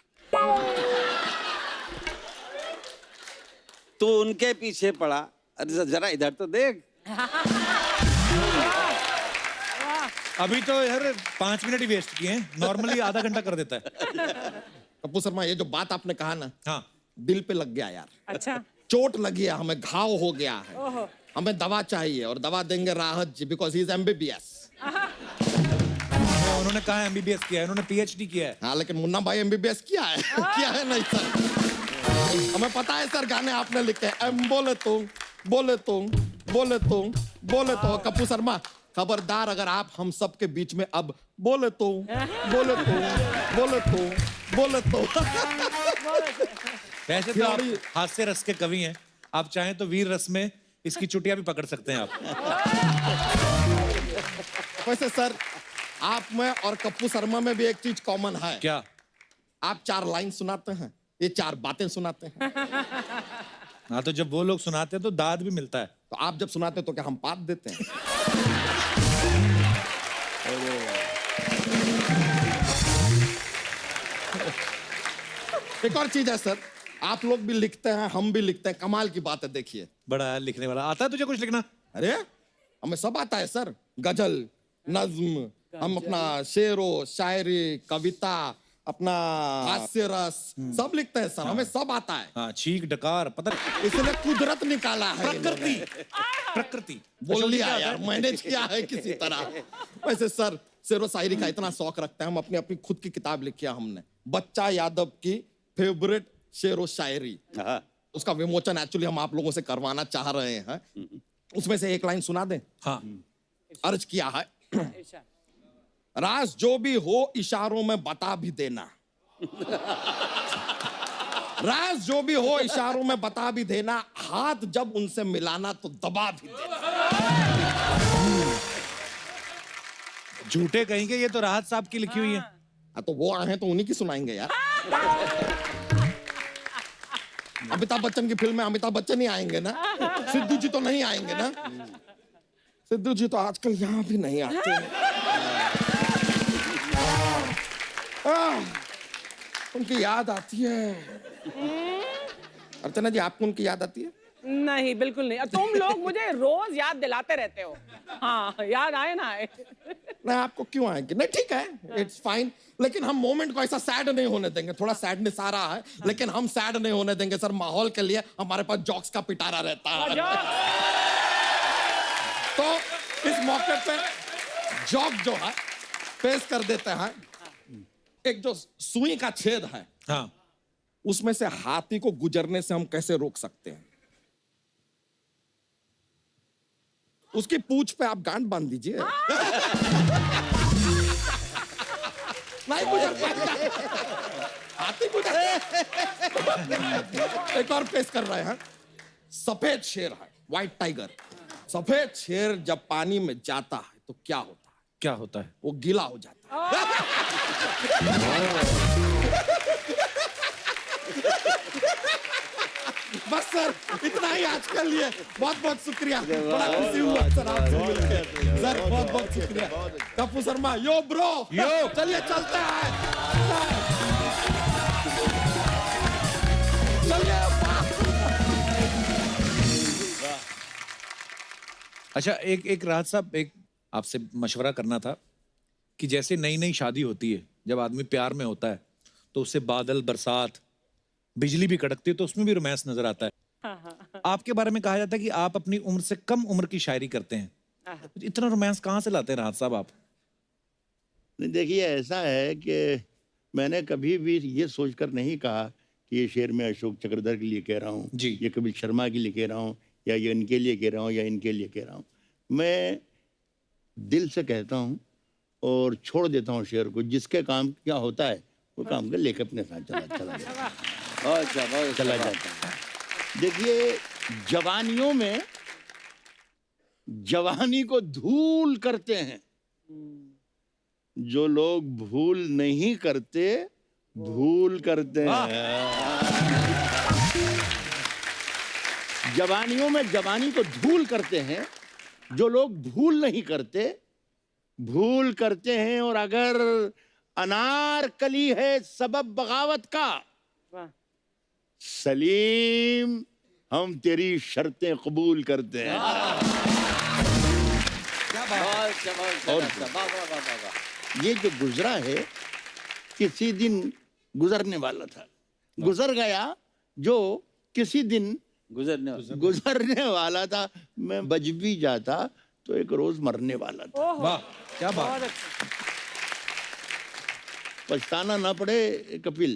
[SPEAKER 7] तू उनके पीछे पड़ा, अरे जरा इधर तो देख।
[SPEAKER 2] अभी तो यार 5 मिनट ही वेस्ट किए हैं, नॉर्मली आधा घंटा कर देता है।
[SPEAKER 8] कप्पू शर्मा ये जो बात आपने कहा ना,
[SPEAKER 2] हाँ
[SPEAKER 8] दिल पे लग गया यार।
[SPEAKER 3] अच्छा
[SPEAKER 8] चोट लगी है, हमें घाव हो गया है।
[SPEAKER 3] ओहो।
[SPEAKER 8] हमें दवा चाहिए और दवा देंगे राहत जी, बिकॉज ही इज MBBS।
[SPEAKER 2] उन्होंने कहा MBBS किया है, उन्होंने PhD किया है।
[SPEAKER 8] हाँ लेकिन मुन्ना भाई MBBS किया है। किया है नहीं सर। हमें पता है सर गाने आपने लिखे हैं। बोले तो बोले तो बोले तो बोले तो कप्पू शर्मा खबरदार अगर आप हम सब के बीच में अब बोले तो बोले तो बोले तो बोले तो
[SPEAKER 2] वैसे तो आप हास्य रस के कवि हैं, आप चाहें तो वीर रस में इसकी चुटिया भी पकड़ सकते हैं आप।
[SPEAKER 8] वैसे सर आप में और कप्पू शर्मा में भी एक चीज कॉमन है।
[SPEAKER 2] क्या?
[SPEAKER 8] आप 4 लाइन सुनाते हैं, ये 4 बातें सुनाते हैं।
[SPEAKER 2] हाँ, तो जब वो लोग सुनाते हैं तो दाद भी मिलता है।
[SPEAKER 8] तो आप जब सुनाते हैं तो क्या हम पात देते हैं? एक और चीज है सर, आप लोग भी लिखते हैं, हम भी लिखते हैं, कमाल की बात है। देखिए
[SPEAKER 2] बड़ा लिखने वाला। आता है तुझे कुछ लिखना?
[SPEAKER 8] अरे हमें सब आता है सर, गजल, नज्म, हम अपना शेरो शायरी, कविता, अपना हास्य रस सब लिखते हैं सर, हमें सब आता है।
[SPEAKER 2] हाँ, चीख डकार पता
[SPEAKER 8] इसने कुदरत निकाला है,
[SPEAKER 2] प्रकृति प्रकृति
[SPEAKER 8] बोल लिया यार, मैनेज किया है किसी तरह। वैसे सर शेरो शायरी का इतना शौक रखते हैं हम, अपनी अपनी खुद की किताब लिखी है हमने, बच्चा यादव की फेवरेट शेरो शायरी। उसका विमोचन एक्चुअली हम आप लोगों से करवाना चाह रहे हैं। उसमें से एक लाइन सुना दें?
[SPEAKER 2] हाँ।
[SPEAKER 8] अर्ज किया है, राज जो भी हो इशारों में बता भी देना। राज जो भी हो इशारों में बता भी देना, हाथ जब उनसे मिलाना तो दबा भी देना।
[SPEAKER 2] झूठे कहेंगे, ये तो राहत साहब की लिखी हुई है।
[SPEAKER 8] तो वो आए हैं तो उन्हीं की सुनाएंगे यार। अमिताभ बच्चन की फिल्म में अमिताभ बच्चन ही आएंगे ना, सिद्धू जी तो नहीं आएंगे ना। सिद्धू जी तो आजकल यहाँ भी नहीं आते। उनकी याद आती है। अर्चना जी आपको उनकी याद आती है?
[SPEAKER 3] नहीं बिल्कुल नहीं, तुम लोग मुझे रोज याद दिलाते रहते हो। हाँ, याद आए ना आए।
[SPEAKER 8] नहीं आपको क्यों आएंगे? नहीं ठीक है, इट्स फाइन, लेकिन हम मोमेंट को ऐसा सैड नहीं होने देंगे। थोड़ा सैडनेस आ रहा है लेकिन हम सैड नहीं होने देंगे सर। माहौल के लिए हमारे पास जॉक्स का पिटारा रहता है। तो इस मौके पे जॉक जो है पेश कर देते हैं। एक जो सुई का छेद है,
[SPEAKER 2] हाँ,
[SPEAKER 8] उसमें से हाथी को गुजरने से हम कैसे रोक सकते हैं? उसकी पूंछ पे आप गांठ बांध दीजिए। नहीं गुजर पाएगा, हाथी गुजर। एक और पेश कर रहे हैं, सफेद शेर है, व्हाइट टाइगर। सफेद शेर जब पानी में जाता है तो क्या होता है?
[SPEAKER 2] क्या होता है?
[SPEAKER 8] वो गीला हो जाता है। बस सर इतना ही आज के लिए। बहुत बहुत शुक्रिया, बड़ा खुशी हुआ सर आपसे मिलकर। सर बहुत बहुत शुक्रिया। कप्पू शर्मा यो ब्रो यो, चलिए चलते हैं। चलिए।
[SPEAKER 2] अच्छा, एक राहत साहब, एक आपसे मशवरा करना था कि जैसे नई नई शादी होती है, जब आदमी प्यार में होता है तो उससे बादल, बरसात, बिजली भी कड़कती है तो उसमें भी रोमांस नजर आता है। आपके बारे में कहा जाता है कि आप अपनी उम्र से कम उम्र की शायरी करते हैं। इतना रोमांस कहाँ से लाते हैं राहत साहब आप?
[SPEAKER 6] नहीं देखिए, ऐसा है कि मैंने कभी भी ये सोचकर नहीं कहा कि ये शेर मैं अशोक चक्रधर के लिए कह रहा हूँ
[SPEAKER 2] जी,
[SPEAKER 6] ये कपिल शर्मा के लिए कह रहा हूँ, या ये इनके लिए कह रहा हूँ, या इनके लिए कह रहा हूँ। मैं दिल से कहता हूँ और छोड़ देता हूँ शेर को। जिसके काम क्या होता है वो काम कर लेकर अपने साथ चला जाता है। देखिए, जवानियों में जवानी को धूल करते हैं जो लोग भूल नहीं करते, भूल करते हैं। जवानियों में जवानी को धूल करते हैं जो लोग भूल नहीं करते, भूल करते हैं। और अगर अनारकली है सबब बगावत का, सलीम हम तेरी शर्तें कबूल करते हैं। और ये जो गुजरा है किसी दिन गुजरने वाला था, गुजर गया जो किसी दिन गुजरने वाला था। मैं बच भी जाता तो एक रोज मरने वाला था।
[SPEAKER 2] वाह क्या बात।
[SPEAKER 6] पछताना ना पड़े कपिल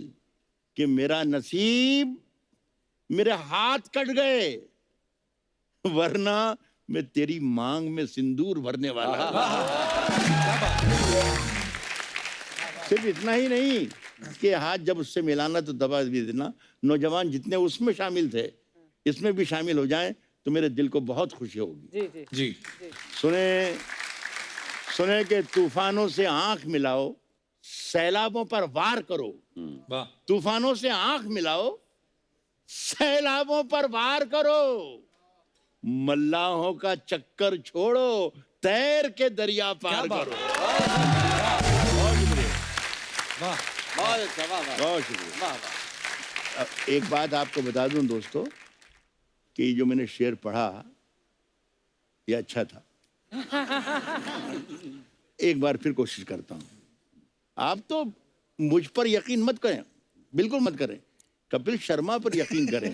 [SPEAKER 6] कि मेरा नसीब मेरे हाथ कट गए, वरना मैं तेरी मांग में सिंदूर भरने वाला सिर्फ इतना ही नहीं कि हाथ जब उससे मिलाना तो दबा भी देना। नौजवान जितने उसमें शामिल थे इसमें भी शामिल हो जाएं तो मेरे दिल को बहुत खुशी होगी।
[SPEAKER 3] जी जी
[SPEAKER 2] जी
[SPEAKER 6] सुने कि तूफानों से आंख मिलाओ, सैलाबों पर वार करो।
[SPEAKER 2] वाह,
[SPEAKER 6] तूफानों से आंख मिलाओ, सैलाबों पर वार करो। मल्लाहों का चक्कर छोड़ो, तैर के दरिया पार करो। बहुत शुक्रिया,
[SPEAKER 2] वाह,
[SPEAKER 7] बहुत अच्छा, वाह वाह
[SPEAKER 6] बहुत शुक्रिया।
[SPEAKER 7] वाह वाह।
[SPEAKER 6] अब एक बात आपको बता दूं दोस्तों कि जो मैंने शेर पढ़ा ये अच्छा था। एक बार फिर कोशिश करता हूं। आप तो मुझ पर यकीन मत करें, बिल्कुल मत करें, कपिल शर्मा पर यकीन करें।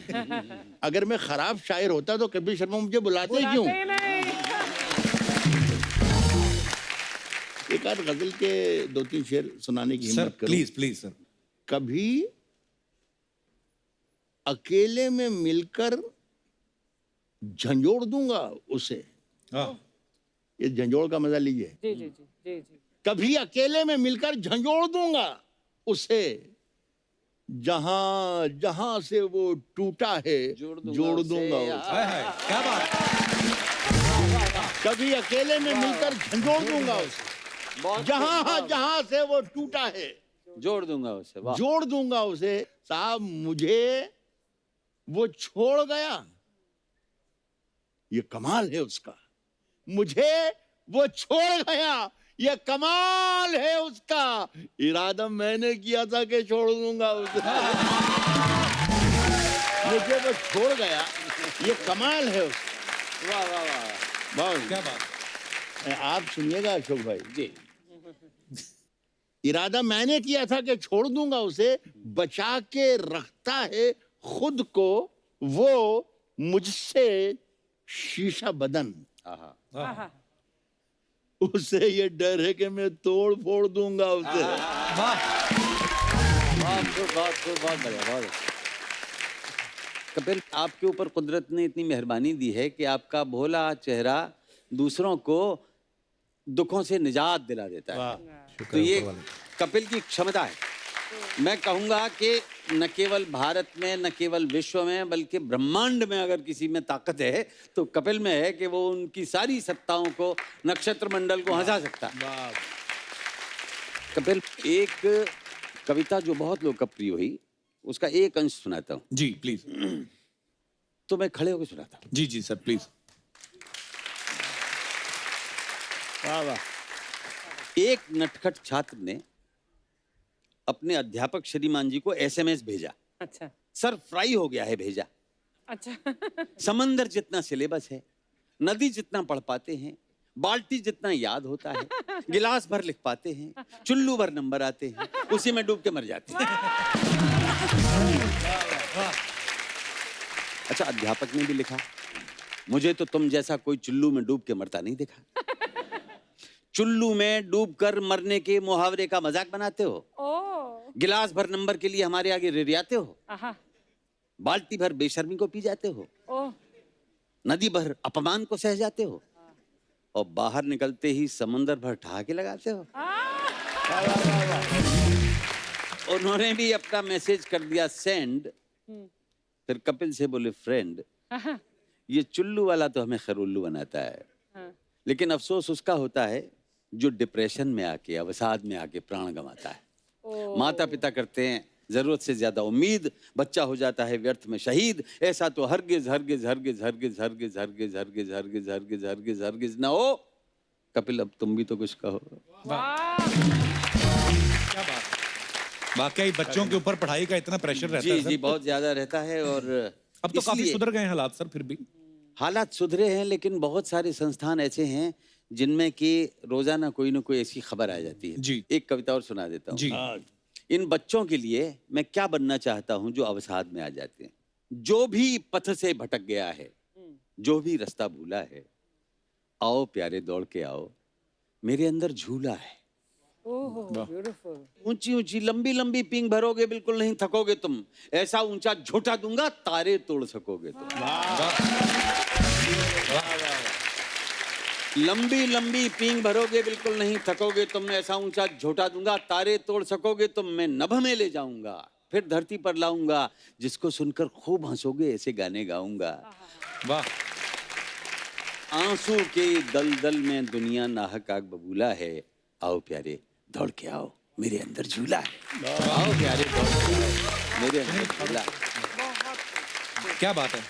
[SPEAKER 6] अगर मैं खराब शायर होता तो कपिल शर्मा मुझे बुलाते क्यों?
[SPEAKER 3] बुलाते ही नहीं।
[SPEAKER 6] एक आध गजल के 2-3 शेर सुनाने की
[SPEAKER 2] सर
[SPEAKER 6] हिम्मत करो।
[SPEAKER 2] Please please sir.
[SPEAKER 6] कभी अकेले में मिलकर झंझोड़ दूंगा उसे।
[SPEAKER 2] वाह,
[SPEAKER 6] ये झंझोड़ का मजा लीजिए।
[SPEAKER 3] जी जी जी जी जी।
[SPEAKER 6] कभी अकेले में मिलकर झंझोड़ दूंगा उसे, जहां जहां से वो टूटा है जोड़ दूंगा उसे।
[SPEAKER 2] हाय हाय, क्या बात।
[SPEAKER 6] कभी अकेले में मिलकर झंझोड़ दूंगा उसे, जहां जहां से वो टूटा है
[SPEAKER 7] जोड़ दूंगा उसे। वाह,
[SPEAKER 6] जोड़ दूंगा उसे। साहब मुझे वो छोड़ गया, ये कमाल है उसका। मुझे वो छोड़ गया, ये कमाल है उसका। इरादा मैंने किया था कि छोड़ दूंगा उसे। मुझे वो छोड़ गया, ये कमाल है उसका।
[SPEAKER 7] वाह वाह वाह,
[SPEAKER 6] बहुत
[SPEAKER 2] क्या बात।
[SPEAKER 6] आप सुनिएगा अशोक भाई
[SPEAKER 7] जी।
[SPEAKER 6] इरादा मैंने किया था कि छोड़ दूंगा उसे, बचा के रखता है खुद को वो मुझसे शीशा बदन।
[SPEAKER 7] आहा,
[SPEAKER 3] आहा।
[SPEAKER 6] उसे ये डर है कि मैं तोड़ फोड़ दूंगा उसे।
[SPEAKER 7] बहुत बढ़िया, बहुत अच्छा। कपिल, आपके ऊपर कुदरत ने इतनी मेहरबानी दी है कि आपका भोला चेहरा दूसरों को दुखों से निजात दिला देता है। तो ये कपिल की क्षमता है। मैं कहूंगा कि न केवल भारत में, न केवल विश्व में, बल्कि ब्रह्मांड में अगर किसी में ताकत है तो कपिल में है कि वो उनकी सारी सत्ताओं को, नक्षत्र मंडल को हंसा सकता है। कपिल, एक कविता जो बहुत लोकप्रिय हुई उसका एक अंश सुनाता हूँ।
[SPEAKER 2] जी प्लीज।
[SPEAKER 7] तो मैं खड़े होकर सुनाता हूँ।
[SPEAKER 2] जी जी सर प्लीज।
[SPEAKER 6] वाह वाह।
[SPEAKER 7] एक नटखट छात्र ने अपने अध्यापक श्रीमान जी को एसएमएस भेजा।
[SPEAKER 3] अच्छा
[SPEAKER 7] सर फ्राई हो गया है भेजा।
[SPEAKER 3] अच्छा।
[SPEAKER 7] समंदर जितना सिलेबस है, नदी जितना पढ़ पाते हैं, बाल्टी जितना याद होता है, गिलास भर लिख पाते हैं, चुल्लू भर नंबर आते हैं, उसी में डूब के मर जाते हैं। अच्छा, अध्यापक ने भी लिखा, मुझे तो तुम जैसा कोई चुल्लू में डूब के मरता नहीं देखा। चुल्लू में डूबकर मरने के मुहावरे का मजाक बनाते हो,
[SPEAKER 3] ओ
[SPEAKER 7] गिलास भर नंबर के लिए हमारे आगे रिरियाते हो,
[SPEAKER 3] आहा।
[SPEAKER 7] बाल्टी भर बेशर्मी को पी जाते हो,
[SPEAKER 3] ओ
[SPEAKER 7] नदी भर अपमान को सह जाते हो, और बाहर निकलते ही समंदर भर ठहाके लगाते हो। उन्होंने भी अपना मैसेज कर दिया सेंड। फिर कपिल से बोले, फ्रेंड,
[SPEAKER 3] आहा।
[SPEAKER 7] ये चुल्लू वाला तो हमें खैर उल्लू बनाता है,
[SPEAKER 3] हाँ।
[SPEAKER 7] लेकिन अफसोस उसका होता है जो डिप्रेशन में आके, अवसाद में आके प्राण गंवाता है।
[SPEAKER 3] ओ।
[SPEAKER 7] माता पिता करते हैं जरूरत से ज्यादा उम्मीद, बच्चा हो जाता है व्यर्थ में शहीद। ऐसा तो हरगिज हरगिज हरगिज हरगिज हरगिज हरगिज हरगिज हरगिज हरगिज हरगिज हरगिज ना हो। कपिल, अब तुम भी तो कुछ कहो।
[SPEAKER 2] क्या बात। वाकई बच्चों के ऊपर पढ़ाई का इतना प्रेशर रहता
[SPEAKER 7] जी
[SPEAKER 2] है
[SPEAKER 7] जी,
[SPEAKER 2] सर।
[SPEAKER 7] बहुत ज्यादा रहता है। और
[SPEAKER 2] अब तो काफी
[SPEAKER 7] इसलिए
[SPEAKER 2] सुधर गए हैं हालात सर, फिर भी
[SPEAKER 7] हालात सुधरे हैं, लेकिन बहुत सारे संस्थान ऐसे हैं जिनमें कि रोजाना कोई ना कोई ऐसी खबर आ जाती है।
[SPEAKER 2] जी।
[SPEAKER 7] एक कविता और सुना देता हूँ।
[SPEAKER 2] जी।
[SPEAKER 7] इन बच्चों के लिए मैं क्या बनना चाहता हूं जो अवसाद में आ जाते हैं। जो भी पथ से भटक गया है, जो भी रास्ता भूला है, आओ प्यारे दौड़ के आओ, मेरे अंदर झूला है,
[SPEAKER 3] ओहो ब्यूटीफुल।
[SPEAKER 7] ऊंची ऊंची लंबी लंबी पींग भरोगे बिल्कुल नहीं थकोगे तुम, ऐसा ऊंचा झोटा दूंगा तारे तोड़ सकोगे तुम। लंबी लंबी पींग भरोगे बिल्कुल नहीं थकोगे तुम, ऐसा ऊंचा झोटा दूंगा तारे तोड़ सकोगे तुम। मैं नभ में ले जाऊंगा फिर धरती पर लाऊंगा, जिसको सुनकर खूब हंसोगे ऐसे गाने गाऊंगा।
[SPEAKER 2] वाह।
[SPEAKER 7] आंसू के दलदल में दुनिया नाहक आग बबूला है, आओ प्यारे दौड़ के आओ मेरे अंदर झूला है। आओ प्यारे दौड़ के आओ मेरे अंदर झूला है।
[SPEAKER 2] क्या बात है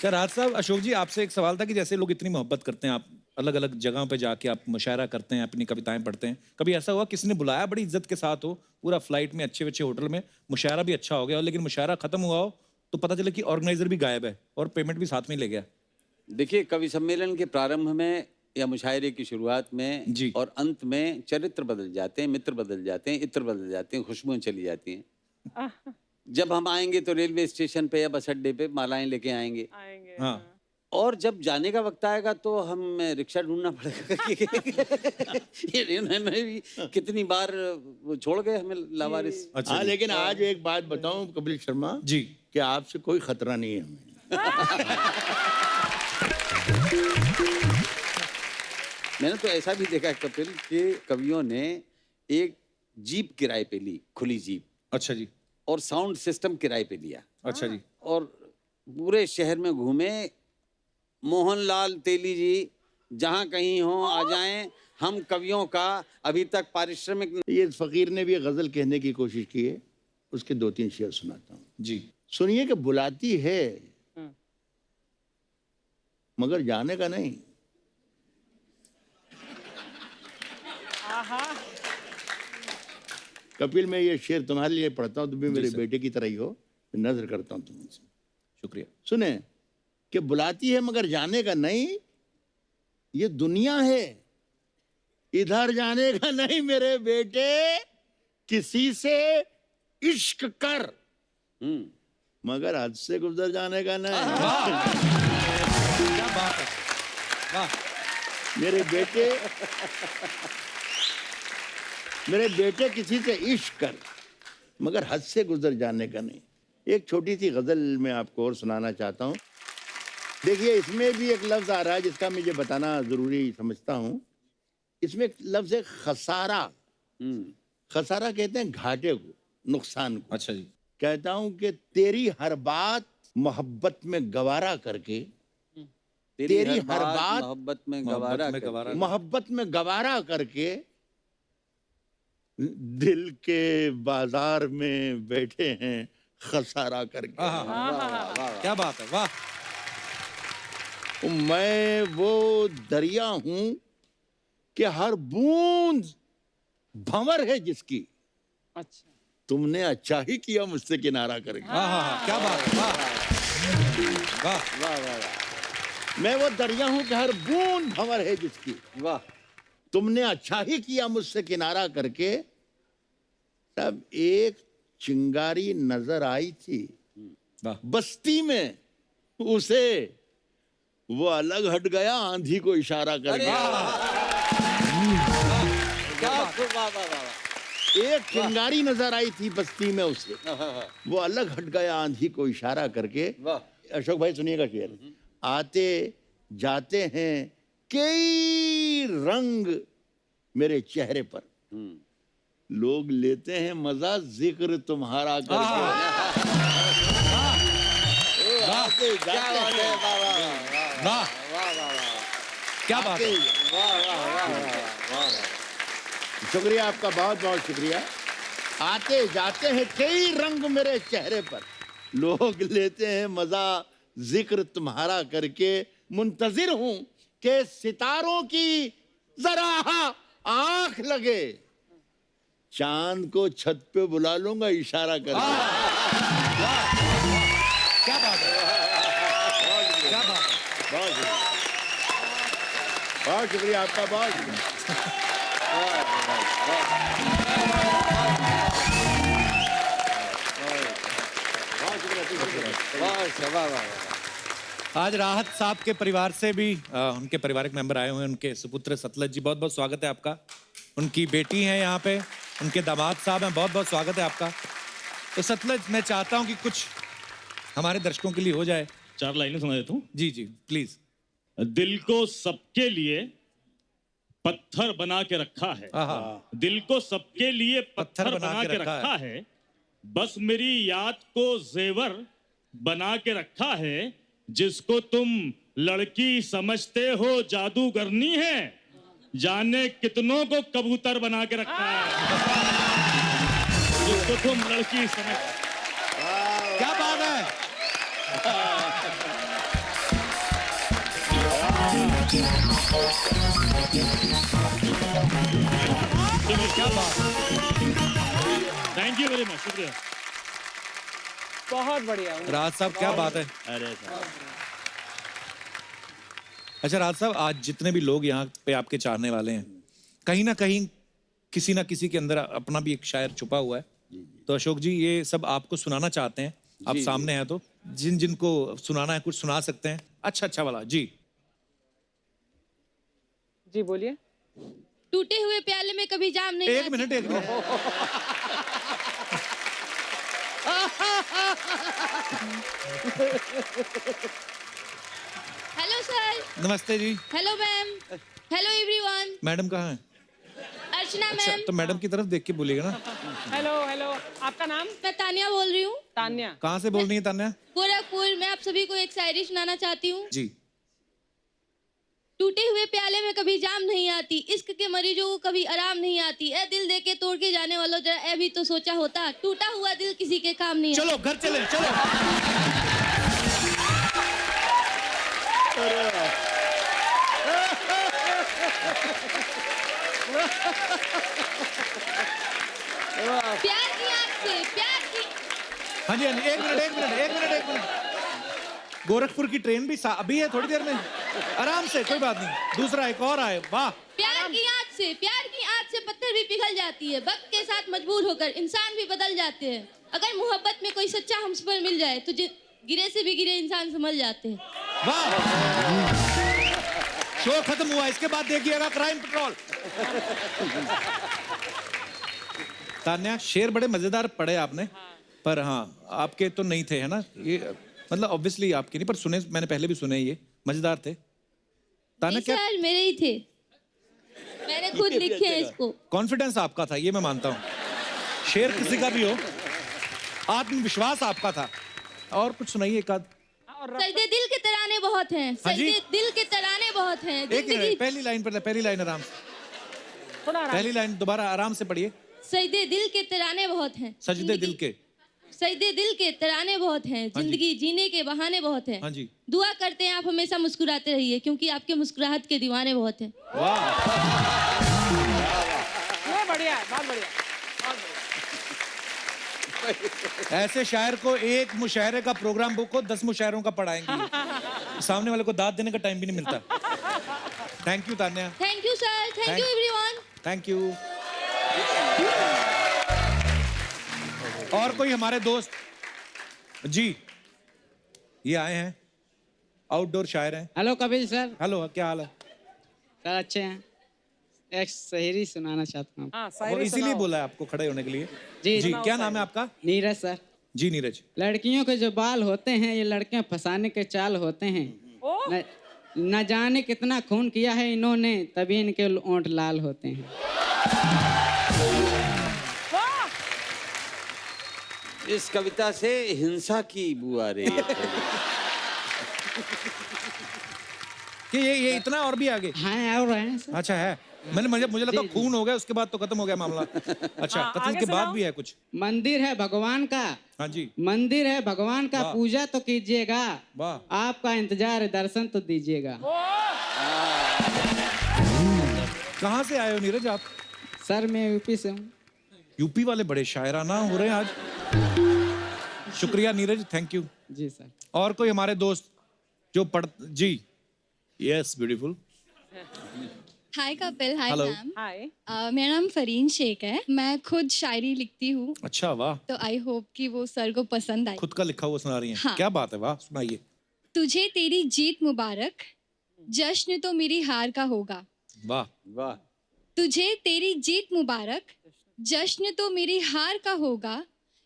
[SPEAKER 2] सर। राज साहब, अशोक जी आपसे एक सवाल था कि जैसे लोग इतनी मोहब्बत करते हैं, आप अलग अलग जगहों पे जाके आप मुशायरा करते हैं, अपनी कविताएं पढ़ते हैं, कभी ऐसा हुआ किसी ने बुलाया बड़ी इज्जत के साथ हो, पूरा फ्लाइट में अच्छे अच्छे होटल में मुशायरा भी अच्छा हो गया हो, लेकिन मुशायरा खत्म हुआ हो तो पता चले कि ऑर्गेनाइजर भी गायब है और पेमेंट भी साथ में ले गया?
[SPEAKER 7] देखिए, कवि सम्मेलन के प्रारंभ में या मुशायरे की शुरुआत में
[SPEAKER 2] जी।
[SPEAKER 7] और अंत में चरित्र बदल जाते हैं, मित्र बदल जाते हैं, इत्र बदल जाते हैं, खुशबुएं चली जाती हैं। जब हम आएंगे तो रेलवे स्टेशन पे या बस अड्डे पे मालाएं लेके आएंगे।
[SPEAKER 2] हाँ।
[SPEAKER 7] और जब जाने का वक्त आएगा तो हम रिक्शा ढूंढना पड़ेगा। इन्होंने भी कितनी बार वो छोड़ गए हमें लावारिस।
[SPEAKER 2] अच्छा
[SPEAKER 6] हाँ,
[SPEAKER 2] जी।
[SPEAKER 6] लेकिन आज एक बात बताऊं कपिल शर्मा
[SPEAKER 2] जी।
[SPEAKER 6] कि आपसे कोई खतरा नहीं है हमें।
[SPEAKER 7] मैंने तो ऐसा भी देखा है कपिल कि कवियों ने एक जीप किराए पे ली, खुली जीप,
[SPEAKER 2] अच्छा जी।
[SPEAKER 7] और साउंड सिस्टम किराए पे लिया
[SPEAKER 2] अच्छा जी।
[SPEAKER 7] और पूरे शहर में घूमे। मोहनलाल तेली जी जहाँ कहीं हो आ जाएं, हम कवियों का अभी तक पारिश्रमिक।
[SPEAKER 6] ये फकीर ने भी एक गजल कहने की कोशिश की है, उसके 2-3 शेर सुनाता हूँ।
[SPEAKER 2] जी।
[SPEAKER 6] सुनिए कि बुलाती है मगर जाने का नहीं। कपिल, मैं ये शेर तुम्हारे लिए पढ़ता हूँ, तुम भी मेरे बेटे की तरह ही हो, नजर करता हूँ तुमसे।
[SPEAKER 2] शुक्रिया।
[SPEAKER 6] सुने कि बुलाती है मगर जाने का नहीं, ये दुनिया है इधर जाने का नहीं मेरे बेटे, किसी से इश्क कर मगर हद से गुजर जाने का नहीं।
[SPEAKER 2] क्या बात है। वाह।
[SPEAKER 6] मेरे बेटे किसी से इश्क कर मगर हद से गुजर जाने का नहीं। एक छोटी सी गजल मैं आपको और सुनाना चाहता हूँ। देखिए, इसमें भी एक लफ्ज आ रहा है जिसका मुझे बताना जरूरी समझता हूँ। इसमें एक लफ्ज है खसारा। खसारा कहते हैं घाटे को, नुकसान को।
[SPEAKER 2] अच्छा जी।
[SPEAKER 6] कहता हूँ कि तेरी हर बात मोहब्बत में गवारा करके, तेरी हर बात
[SPEAKER 7] मोहब्बत में
[SPEAKER 6] गवारा करके दिल के बाजार में बैठे हैं खसारा करके।
[SPEAKER 2] क्या बात है। वाह।
[SPEAKER 6] मैं वो दरिया हूं कि हर बूंद भंवर है जिसकी,
[SPEAKER 3] अच्छा।
[SPEAKER 6] तुमने अच्छा ही किया मुझसे किनारा करके।
[SPEAKER 2] क्या बात है। वाह वाह।
[SPEAKER 6] मैं वो दरिया हूं कि हर बूंद भंवर है जिसकी,
[SPEAKER 7] वाह,
[SPEAKER 6] तुमने अच्छा ही किया मुझसे किनारा करके। तब एक चिंगारी नजर आई थी बस्ती में, उसे वो अलग हट गया आंधी को इशारा करके। एक चिंगारी नजर आई थी बस्ती में, उसे वो अलग हट गया आंधी को इशारा करके। अशोक भाई सुनिएगा शेर। आते जाते हैं कई रंग मेरे चेहरे पर, लोग लेते हैं मजा जिक्र तुम्हारा करके। आते जाते हैं,
[SPEAKER 2] क्या बात है।
[SPEAKER 6] शुक्रिया आपका, बहुत बहुत शुक्रिया। आते जाते हैं कई रंग मेरे चेहरे पर, लोग लेते हैं मजा जिक्र तुम्हारा करके। मुंतजिर हूं कि सितारों की जरा आंख लगे, चांद को छत पे बुला लूंगा इशारा करके।
[SPEAKER 2] क्या बात है। क्या बात है।
[SPEAKER 6] बहुत शुक्रिया आपका, बहुत शुक्रिया।
[SPEAKER 2] आज राहत साहब के परिवार से भी उनके पारिवारिक मेंबर आए हुए हैं, उनके सुपुत्र सतलज जी, बहुत बहुत स्वागत है आपका। उनकी बेटी हैं यहाँ पे, उनके दामाद साहब हैं, बहुत बहुत स्वागत है आपका। तो सतलज, मैं चाहता हूँ कि कुछ हमारे दर्शकों के लिए हो जाए।
[SPEAKER 10] 4 लाइनें सुना देता हूँ।
[SPEAKER 2] जी जी प्लीज।
[SPEAKER 10] दिल को सबके लिए पत्थर बना के रखा है,
[SPEAKER 2] आहा।
[SPEAKER 10] दिल को सबके लिए पत्थर बना के रखा है, बस मेरी याद को जेवर बना के रखा है, जिसको तुम लड़की समझते हो जादूगरनी है, जाने कितनों को कबूतर बना के रखा है, जिसको तुम लड़की समझ।
[SPEAKER 2] क्या बात है। क्या बात।
[SPEAKER 10] थैंक यू वेरी मच, शुक्रिया।
[SPEAKER 3] बहुत बढ़िया।
[SPEAKER 2] राज साहब क्या बात है।
[SPEAKER 10] अरे
[SPEAKER 2] अच्छा राज साहब, आज जितने भी लोग यहाँ पे आपके चाहने वाले हैं, कहीं ना कहीं किसी ना किसी के अंदर अपना भी एक शायर छुपा हुआ है। तो अशोक जी, ये सब आपको सुनाना चाहते हैं, आप सामने हैं, तो जिन जिनको सुनाना है कुछ सुना सकते हैं। अच्छा वाला जी।
[SPEAKER 3] जी बोलिए।
[SPEAKER 5] टूटे हुए प्याले में कभी जाम नहीं
[SPEAKER 2] एक मिनट।
[SPEAKER 5] Hello sir.
[SPEAKER 2] नमस्ते जी।
[SPEAKER 5] Hello ma'am. Hello everyone.
[SPEAKER 2] Madam कहाँ हैं?
[SPEAKER 5] अर्चना
[SPEAKER 2] अच्छा,
[SPEAKER 5] मैम।
[SPEAKER 2] तो मैडम की तरफ देख के बोलिएगा ना।
[SPEAKER 3] हेलो हेलो, आपका नाम?
[SPEAKER 5] मैं तानिया बोल रही हूँ।
[SPEAKER 3] तान्या।
[SPEAKER 2] कहाँ से बोल रही है तान्या?
[SPEAKER 5] गोरखपुर। मैं आप सभी को एक शायरी सुनाना चाहती हूँ।
[SPEAKER 2] जी।
[SPEAKER 5] टूटे हुए प्याले में कभी जाम नहीं आती, इश्क के मरीजों को कभी आराम नहीं आती। ए दिल दे के तोड़ के जाने वालों, जरा ए भी तो सोचा होता, टूटा हुआ दिल किसी के काम नहीं
[SPEAKER 2] चलो घर चले, चलो।
[SPEAKER 5] प्यार की आग से, प्यार की।
[SPEAKER 2] हाँ जी, एक मिनट। गोरखपुर की ट्रेन भी अभी है, थोड़ी देर में, आराम से, कोई बात नहीं। दूसरा एक और आए, वाह।
[SPEAKER 5] प्यार की आग से, प्यार की आग से पत्थर भी पिघल जाती है, वक्त के साथ मजबूर होकर इंसान भी बदल जाते हैं। अगर मोहब्बत में कोई सच्चा हमसफर मिल जाए तो गिरे से भी गिरे इंसान संभल जाते हैं।
[SPEAKER 2] वाह। शो खत्म हुआ, इसके बाद देखिएगा क्राइम पेट्रोल। तान्या, शेर बड़े मजेदार पढ़े आपने, पर हाँ आपके तो नहीं थे, है ना? ये मतलब ऑब्वियसली आपके नहीं, पर सुने, मैंने पहले भी सुने, ये मजेदार थे। तान्या क्या?
[SPEAKER 5] सर मेरे ही थे, मैंने खुद लिखे हैं इसको।
[SPEAKER 2] कॉन्फिडेंस आपका था, ये मैं मानता हूँ। शेर किसी का भी हो, आत्मविश्वास आपका था। और कुछ सुनाइए एक आध।
[SPEAKER 5] सजदे दिल के तराने बहुत हैं, सजदे दिल के तराने बहुत हैं।
[SPEAKER 2] एक पहली लाइन आराम से, पहली लाइन दोबारा आराम से पढ़िए।
[SPEAKER 5] सजदे दिल के तराने बहुत हैं,
[SPEAKER 2] सजदे दिल के,
[SPEAKER 5] सजदे दिल के तराने बहुत हैं, जिंदगी जीने के बहाने बहुत हैं।
[SPEAKER 2] हाँ जी।
[SPEAKER 5] दुआ करते हैं आप हमेशा मुस्कुराते रहिए, क्योंकि आपके मुस्कुराहट के दीवाने बहुत हैं।
[SPEAKER 2] वाह,
[SPEAKER 3] बढ़िया है, बहुत बढ़िया।
[SPEAKER 2] ऐसे शायर को एक मुशायरे का प्रोग्राम बुक हो, 10 मुशायरों का पढ़ाएंगे। सामने वाले को दाद देने का टाइम भी नहीं मिलता। Thank you Tanya.
[SPEAKER 5] Thank you sir, thank you everyone.
[SPEAKER 2] Thank you. और कोई हमारे दोस्त जी, ये आए हैं, आउटडोर शायर हैं।
[SPEAKER 11] Hello Kapil sir.
[SPEAKER 2] हेलो, क्या हाल है?
[SPEAKER 11] सर अच्छे हैं। एक शायरी सुनाना चाहता हूँ।
[SPEAKER 2] वो इसीलिए बोला है आपको खड़े होने के लिए।
[SPEAKER 11] जी
[SPEAKER 2] जी, क्या नाम है आपका?
[SPEAKER 11] नीरज सर।
[SPEAKER 2] जी नीरज।
[SPEAKER 11] लड़कियों के जो बाल होते हैं, ये लड़कियां फंसाने के चाल होते हैं। न जाने कितना खून किया है इन्होंने, तभी इनके ओंठ लाल होते हैं।
[SPEAKER 7] इस कविता से हिंसा की बू आ रही है।
[SPEAKER 2] कि ये इतना और भी आगे?
[SPEAKER 11] हाँ और है सर।
[SPEAKER 2] अच्छा है, मुझे लगा खून हो गया उसके बाद तो खत्म हो गया मामला। अच्छा, कत्ल के बाद भी है कुछ?
[SPEAKER 11] मंदिर है भगवान का।
[SPEAKER 2] हाँ जी।
[SPEAKER 11] मंदिर है भगवान का, पूजा तो कीजिएगा, आपका इंतजार दर्शन तो दीजिएगा।
[SPEAKER 2] कहाँ से आए हो नीरज आप?
[SPEAKER 11] सर मैं यूपी से हूँ।
[SPEAKER 2] यूपी वाले बड़े शायराना हो रहे हैं आज। शुक्रिया नीरज, थैंक यू।
[SPEAKER 11] जी सर।
[SPEAKER 2] और कोई हमारे दोस्त जो जी? Yes, beautiful.
[SPEAKER 12] Hi Kapil, hi
[SPEAKER 2] Hello.
[SPEAKER 12] Ma'am.
[SPEAKER 3] Hi.
[SPEAKER 12] मेरा नाम फरीन शेख है, मैं खुद शायरी लिखती हूँ।
[SPEAKER 2] अच्छा, वाह।
[SPEAKER 12] तो आई होप कि वो सर को पसंद आए।
[SPEAKER 2] खुद का लिखा हुआ सुना रही हैं।
[SPEAKER 12] हाँ।
[SPEAKER 2] क्या बात है, वाह, सुनाइए।
[SPEAKER 12] तुझे तेरी जीत मुबारक, जश्न तो मेरी हार का होगा।
[SPEAKER 2] वाह
[SPEAKER 7] वाह।
[SPEAKER 12] तुझे तेरी जीत मुबारक, जश्न तो मेरी हार का होगा,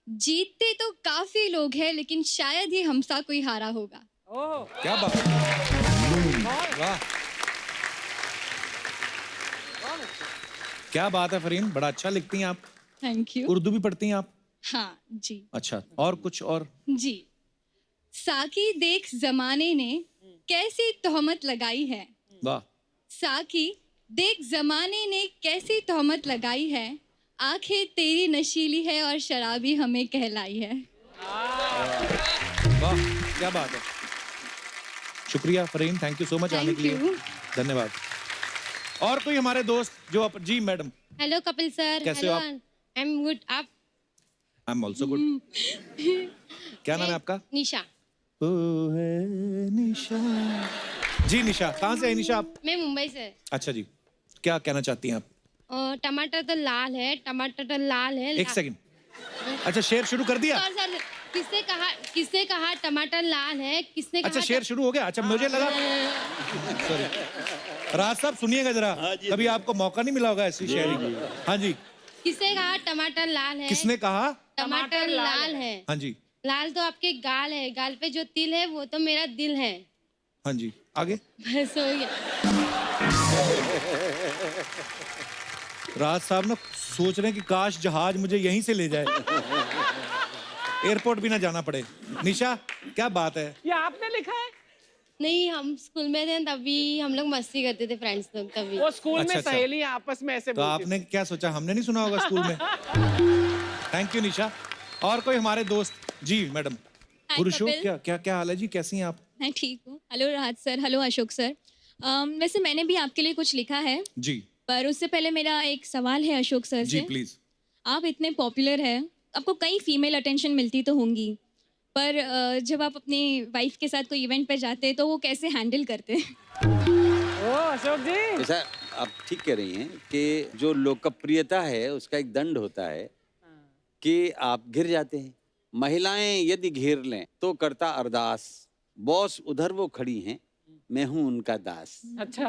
[SPEAKER 12] जीतते तो काफी लोग हैं लेकिन शायद ही हमसा कोई हारा होगा।
[SPEAKER 2] क्या बात है, वाह, क्या बात है फरीन, बड़ा अच्छा लिखती हैं आप।
[SPEAKER 12] Thank you.
[SPEAKER 2] उर्दू भी पढ़ती हैं आप?
[SPEAKER 12] हाँ जी।
[SPEAKER 2] अच्छा, और कुछ और?
[SPEAKER 12] जी। साकी देख जमाने ने कैसी तोहमत लगाई है,
[SPEAKER 2] वाह।
[SPEAKER 12] साकी देख जमाने ने कैसी तोहमत लगाई है, आंखें तेरी नशीली है और शराबी हमें कहलाई है।
[SPEAKER 2] वाह, क्या बात है, शुक्रिया Fareen, thank you so much आने के लिए, धन्यवाद। और कोई हमारे दोस्त जो जी मैडम।
[SPEAKER 13] Hello Kapil sir.
[SPEAKER 2] कैसे हो आप?
[SPEAKER 13] आई एम गुड, आप?
[SPEAKER 2] I am also good. क्या नाम है आपका?
[SPEAKER 13] निशा।
[SPEAKER 2] ओ है निशा। जी निशा, कहाँ से है निशा आप?
[SPEAKER 13] मैं मुंबई से।
[SPEAKER 2] अच्छा जी, क्या कहना चाहती हैं आप?
[SPEAKER 13] टमाटर तो लाल है, टमाटर तो लाल है।
[SPEAKER 2] एक सेकंड, अच्छा शेर शुरू कर दिया?
[SPEAKER 13] सर किसने कहा टमाटर लाल है, किसने कहा?
[SPEAKER 2] अच्छा शेर शुरू हो गया, अच्छा मुझे लगा, सॉरी। राज साहब सुनिएगा जरा, कभी आपको मौका नहीं मिला होगा ऐसी शेयरी की। हाँ जी।
[SPEAKER 13] किसने कहा टमाटर लाल है?
[SPEAKER 2] किसने कहा?
[SPEAKER 13] टमाटर लाल है।
[SPEAKER 2] हाँ जी।
[SPEAKER 13] लाल तो आपके गाल है, गाल पे जो तिल है वो तो मेरा दिल है।
[SPEAKER 2] हाँ जी, आगे।
[SPEAKER 13] बस हो गया।
[SPEAKER 2] राज साहब ना सोच रहे हैं कि काश जहाज मुझे यहीं से ले जाए, एयरपोर्ट भी ना जाना पड़े। निशा, क्या बात है?
[SPEAKER 3] ये आपने लिखा है?
[SPEAKER 13] नहीं, हम स्कूल में थे तभी हम लोग मस्ती करते थे फ्रेंड्स लोग तभी।
[SPEAKER 3] वो स्कूल
[SPEAKER 2] अच्छा,
[SPEAKER 3] में
[SPEAKER 2] अच्छा।
[SPEAKER 3] सहेलियां आपस में ऐसे
[SPEAKER 2] तो आपने क्या सोचा, हमने नहीं सुना होगा स्कूल में? थैंक यू निशा। और कोई हमारे दोस्त जी मैडम। पुरुषों,
[SPEAKER 12] कपिल।
[SPEAKER 2] क्या हाल है जी, कैसी हैं आप?
[SPEAKER 12] मैं ठीक हूँ। हेलो राज सर, हेलो अशोक सर। वैसे मैंने भी आपके लिए कुछ लिखा है,
[SPEAKER 2] जी
[SPEAKER 12] पर उससे पहले मेरा एक सवाल है अशोक सर
[SPEAKER 2] जी
[SPEAKER 12] से।
[SPEAKER 2] प्लीज।
[SPEAKER 12] आप इतने पॉपुलर हैं, आपको कई फीमेल अटेंशन मिलती तो होंगी, पर जब आप अपनी वाइफ के साथ कोई इवेंट पे जाते हैं तो वो कैसे हैंडल करते हैं?
[SPEAKER 3] ओ अशोक जी।
[SPEAKER 7] जैसा आप ठीक कह रही हैं कि जो लोकप्रियता है उसका एक दंड होता है कि आप घिर जाते हैं। महिलाएं यदि घेर लें तो करता अरदास, बॉस उधर वो खड़ी हैं, मैं हूं उनका दास।
[SPEAKER 3] अच्छा।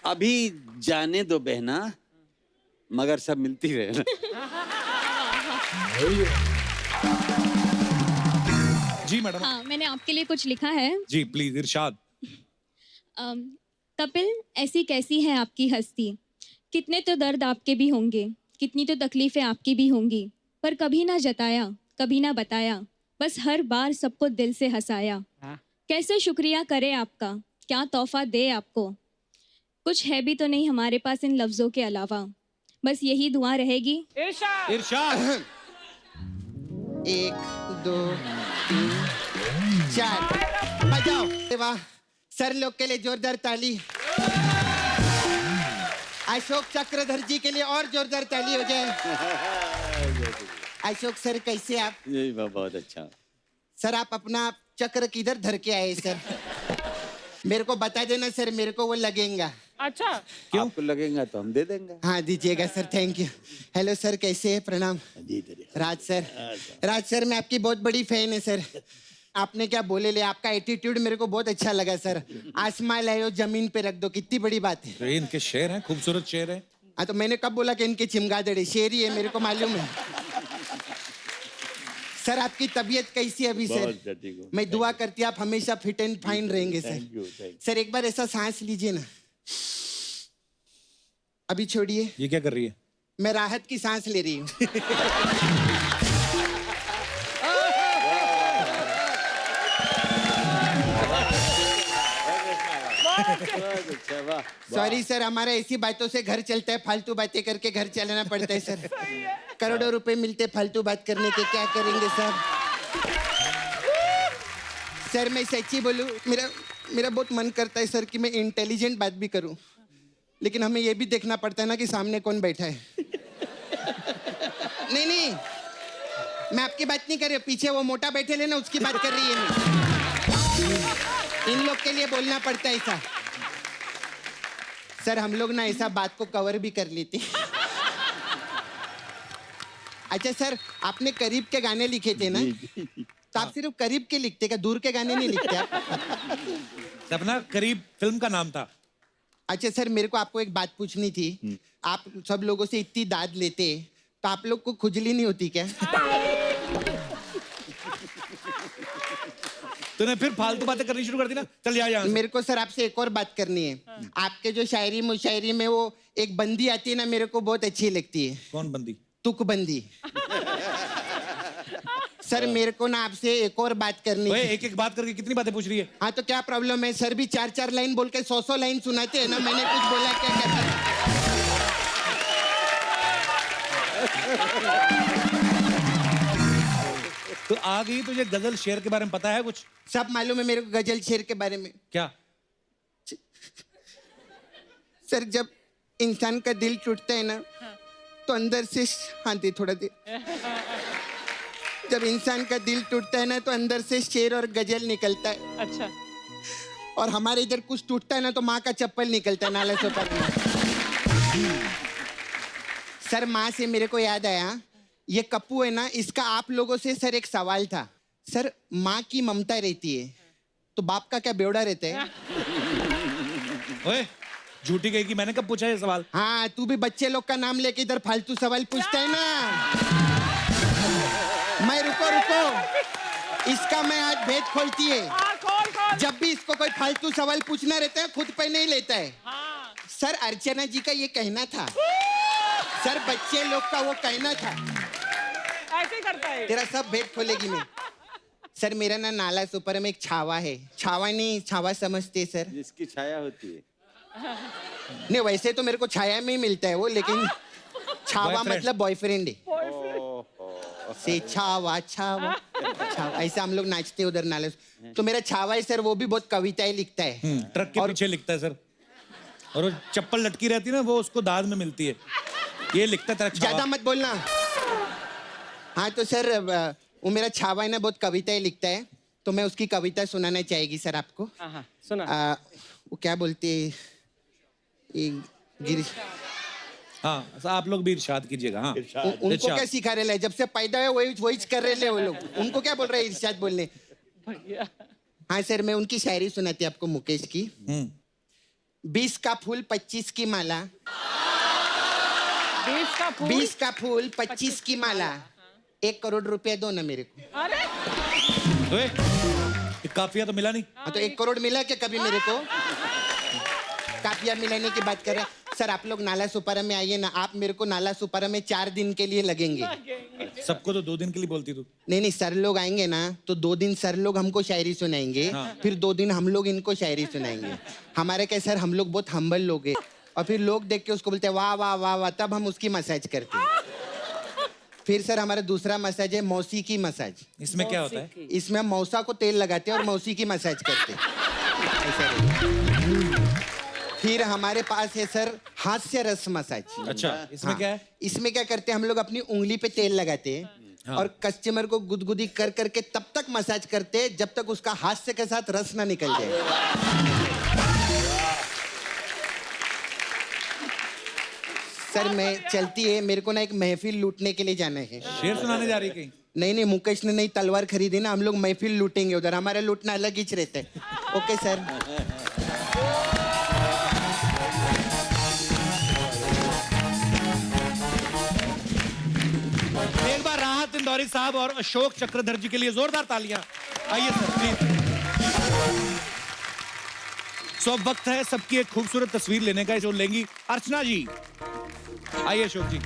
[SPEAKER 7] अभी जाने दो बहना, मगर सब मिलती रहना।
[SPEAKER 2] जी मैडम।
[SPEAKER 12] हाँ, मैंने आपके लिए कुछ लिखा है।
[SPEAKER 2] जी प्लीज, इरशाद।
[SPEAKER 12] कपिल, ऐसी कैसी है आपकी हस्ती, कितने तो दर्द आपके भी होंगे, कितनी तो तकलीफें आपकी भी होंगी, पर कभी ना जताया, कभी ना बताया, बस हर बार सबको दिल से हंसाया। कैसे शुक्रिया करे आपका, क्या तोहफा दे आपको, कुछ है भी तो नहीं हमारे पास इन लफ्जों के अलावा, बस यही दुआ रहेगी।
[SPEAKER 3] इरशाद।
[SPEAKER 2] इरशाद।
[SPEAKER 1] 1 2 3 4 बजाओ। वाह, सर लोग के लिए जोरदार ताली। अशोक चक्रधर जी के लिए और जोरदार ताली हो जाए। अशोक सर कैसे आप?
[SPEAKER 7] यही बहुत अच्छा।
[SPEAKER 1] सर आप अपना चक्र किधर धर के आए सर? मेरे को बता देना सर, मेरे को वो लगेगा।
[SPEAKER 3] अच्छा,
[SPEAKER 7] क्यों? आपको लगेगा तो हम दे देंगे।
[SPEAKER 1] हाँ दीजिएगा sir, thank you. Hello sir, कैसे हैं? प्रणाम। राज सर, राज सर मैं आपकी बहुत बड़ी फैन है सर। आपने क्या बोले ले, आपका एटीट्यूड मेरे को बहुत अच्छा लगा सर। आसमान लाओ जमीन पे रख दो, कितनी बड़ी बात है।
[SPEAKER 2] तो ये इनके शेर हैं, खूबसूरत शेर हैं।
[SPEAKER 1] हाँ तो मैंने कब बोला कि इनके चिमगादड़े? शेर ही है, मेरे को मालूम है। सर आपकी तबीयत कैसी है अभी सर? मैं दुआ करती आप हमेशा फिट एंड फाइन रहेंगे सर। सर एक बार ऐसा सांस लीजिए ना। अभी छोड़िए।
[SPEAKER 2] ये क्या कर रही है?
[SPEAKER 1] मैं राहत की सांस ले रही हूँ। सॉरी सर, हमारा ऐसी बातों से घर चलता है, फालतू बातें करके घर चलाना पड़ता है सर। करोड़ों रुपए मिलते फालतू बात करने के, क्या करेंगे सर? सर मैं सच्ची बोलूं, मेरा बहुत मन करता है सर कि मैं इंटेलिजेंट बात भी करूं, लेकिन हमें ये भी देखना पड़ता है ना कि सामने कौन बैठा है। नहीं, मैं आपकी बात नहीं कर रही हूँ, पीछे वो मोटा बैठे ले ना, उसकी बात कर रही है मैं। इन लोग के लिए बोलना पड़ता है ऐसा। सर हम लोग ना ऐसा बात को कवर भी कर लेते। अच्छा सर, आपने करीब के गाने लिखे थे ना, तो आप सिर्फ करीब के लिखते, क्या दूर के गाने नहीं लिखते आप?
[SPEAKER 2] सपना करीब फिल्म का नाम था।
[SPEAKER 1] अच्छा सर, मेरे को आपको एक बात पूछनी थी। आप सब लोगों से इतनी दाद लेते, तो आप लोग को खुजली नहीं होती क्या?
[SPEAKER 2] तूने फिर फालतू बातें करनी शुरू कर दी ना, चल यहाँ से।
[SPEAKER 1] मेरे को सर आपसे एक और बात करनी है। आपके जो शायरी मुशायरी में वो एक बंदी आती है ना, मेरे को बहुत अच्छी लगती है।
[SPEAKER 2] कौन बंदी?
[SPEAKER 1] तुक बंदी। सर मेरे को ना आपसे एक और बात करनी है।
[SPEAKER 2] एक एक बात करके कितनी बातें पूछ रही है?
[SPEAKER 1] हाँ तो क्या प्रॉब्लम है? सर भी 4-4 लाइन बोल के 100 लाइन सुनाते हैं ना। मैंने कुछ बोला क्या?
[SPEAKER 2] तो आ गई, तुझे गजल शेर के बारे में पता है कुछ?
[SPEAKER 1] सब मालूम है मेरे को गजल शेर के बारे में।
[SPEAKER 2] क्या?
[SPEAKER 1] सर जब इंसान का दिल टूटता है ना, तो अंदर से शांति थोड़ा देर। जब इंसान का दिल टूटता है ना, तो अंदर से शेर और गजल निकलता है।
[SPEAKER 3] अच्छा।
[SPEAKER 1] और हमारे इधर कुछ टूटता है ना, तो माँ का चप्पल निकलता है नाला से पर। सर माँ से मेरे को याद आया, ये कप्पू है ना, इसका आप लोगों से सर एक सवाल था। सर माँ की ममता रहती है, तो बाप का क्या बेवड़ा रहता है?
[SPEAKER 2] ओए, झूठी कही कि मैंने कब पूछा ये सवाल?
[SPEAKER 1] हाँ, तू भी बच्चे लोग का नाम लेके इधर फालतू सवाल पूछता है ना। मैं रुको, इसका मैं आज भेद खोलती है। जब भी इसको कोई फालतू सवाल पूछना रहता है, खुद पे नहीं लेता है। सर अर्चना जी का ये कहना था, सर बच्चे लोग का वो कहना था।
[SPEAKER 3] ऐसे करता है।
[SPEAKER 1] तेरा सब भेद खोलेगी मैं। सर मेरा ना नाला सुपर में एक छावा है। छावा नहीं, छावा समझते सर?
[SPEAKER 7] जिसकी छाया होती है।
[SPEAKER 1] नहीं वैसे तो मेरे को छाया में ही मिलता है वो, लेकिन छावा मतलब बॉयफ्रेंड है। से छावा छावा छावा, ऐसा हम लोग नाचते उधर नाले। तो मेरा छावा है सर, वो भी बहुत कविताएं लिखता है।
[SPEAKER 2] ट्रक के पीछे लिखता है सर। और वो चप्पल लटकी रहती है ना, वो उसको दाद में मिलती है। ये लिखता है तेरा छावा।
[SPEAKER 1] ज्यादा मत बोलना। हाँ तो सर वो मेरा छावा है ना, बहुत कविताएं लिखता है, तो मैं उसकी कविता सुनाना चाहेगी सर आपको।
[SPEAKER 3] सुना।
[SPEAKER 1] वो क्या बोलते हैं, गिरीश।
[SPEAKER 2] हाँ, आप लोग भी इरशाद कीजिएगा। हाँ,
[SPEAKER 1] उनको क्या सिखा रहे हैं? जब से पैदा हुए वही कर रहे हैं वो लोग। उनको क्या बोल रहे हैं इरशाद बोलने? हाँ सर, मैं उनकी शायरी सुनाती आपको, मुकेश की। 20 का फूल 25 की माला, 20 का फूल 25 की माला, 1 करोड़ रुपया दो ना मेरे को।
[SPEAKER 3] अरे
[SPEAKER 2] काफिया तो मिला नहीं।
[SPEAKER 1] हाँ तो 1 करोड़ मिला क्या कभी मेरे को? काफिया मिलाने की बात कर रहे हैं सर। आप लोग नाला सुपारा में आइए ना, आप मेरे को नाला सुपारा में 4 दिन के लिए लगेंगे।
[SPEAKER 2] सबको तो 2 दिन के लिए बोलती तू।
[SPEAKER 1] नहीं सर लोग आएंगे ना, तो 2 दिन सर लोग हमको शायरी सुनाएंगे।
[SPEAKER 2] हाँ।
[SPEAKER 1] फिर 2 दिन हम लोग इनको शायरी सुनाएंगे। हमारे क्या सर, हम लोग बहुत हम्बल लोग हैं। और फिर लोग देख के उसको बोलते हैं वाह वाह वाह वाह, तब हम उसकी मसाज करते हैं। फिर सर हमारा दूसरा मसाज है मौसी की मसाज।
[SPEAKER 2] इसमें क्या होता है?
[SPEAKER 1] इसमें हम मौसा को तेल लगाते हैं और मौसी की मसाज करते हैं। ऐसा। फिर हमारे पास है सर हास्य रस मसाज।
[SPEAKER 2] अच्छा, इसमें क्या है?
[SPEAKER 1] इसमें क्या करते हैं, हम लोग अपनी उंगली पे तेल लगाते हैं।
[SPEAKER 2] हाँ।
[SPEAKER 1] और कस्टमर को गुदगुदी कर करके तब तक मसाज करते हैं जब तक उसका हास्य के साथ रस ना निकल जाए। सर मैं चलती है, मेरे को ना एक महफिल लूटने के लिए जाना है।
[SPEAKER 2] शेर सुनाने जा रही है कहीं?
[SPEAKER 1] नहीं मुकेश ने नई तलवार खरीदी ना, हम लोग महफिल लूटेंगे उधर। हमारा लूटना अलग ही रहता है। Okay sir.
[SPEAKER 2] एक बार राहत इंदौरी साहब और अशोक चक्रधर जी के लिए जोरदार तालियां। आइए सर प्लीज। सो अब वक्त है सबकी एक खूबसूरत तस्वीर लेने का, जो लेंगी अर्चना जी। आइए अशोक जी।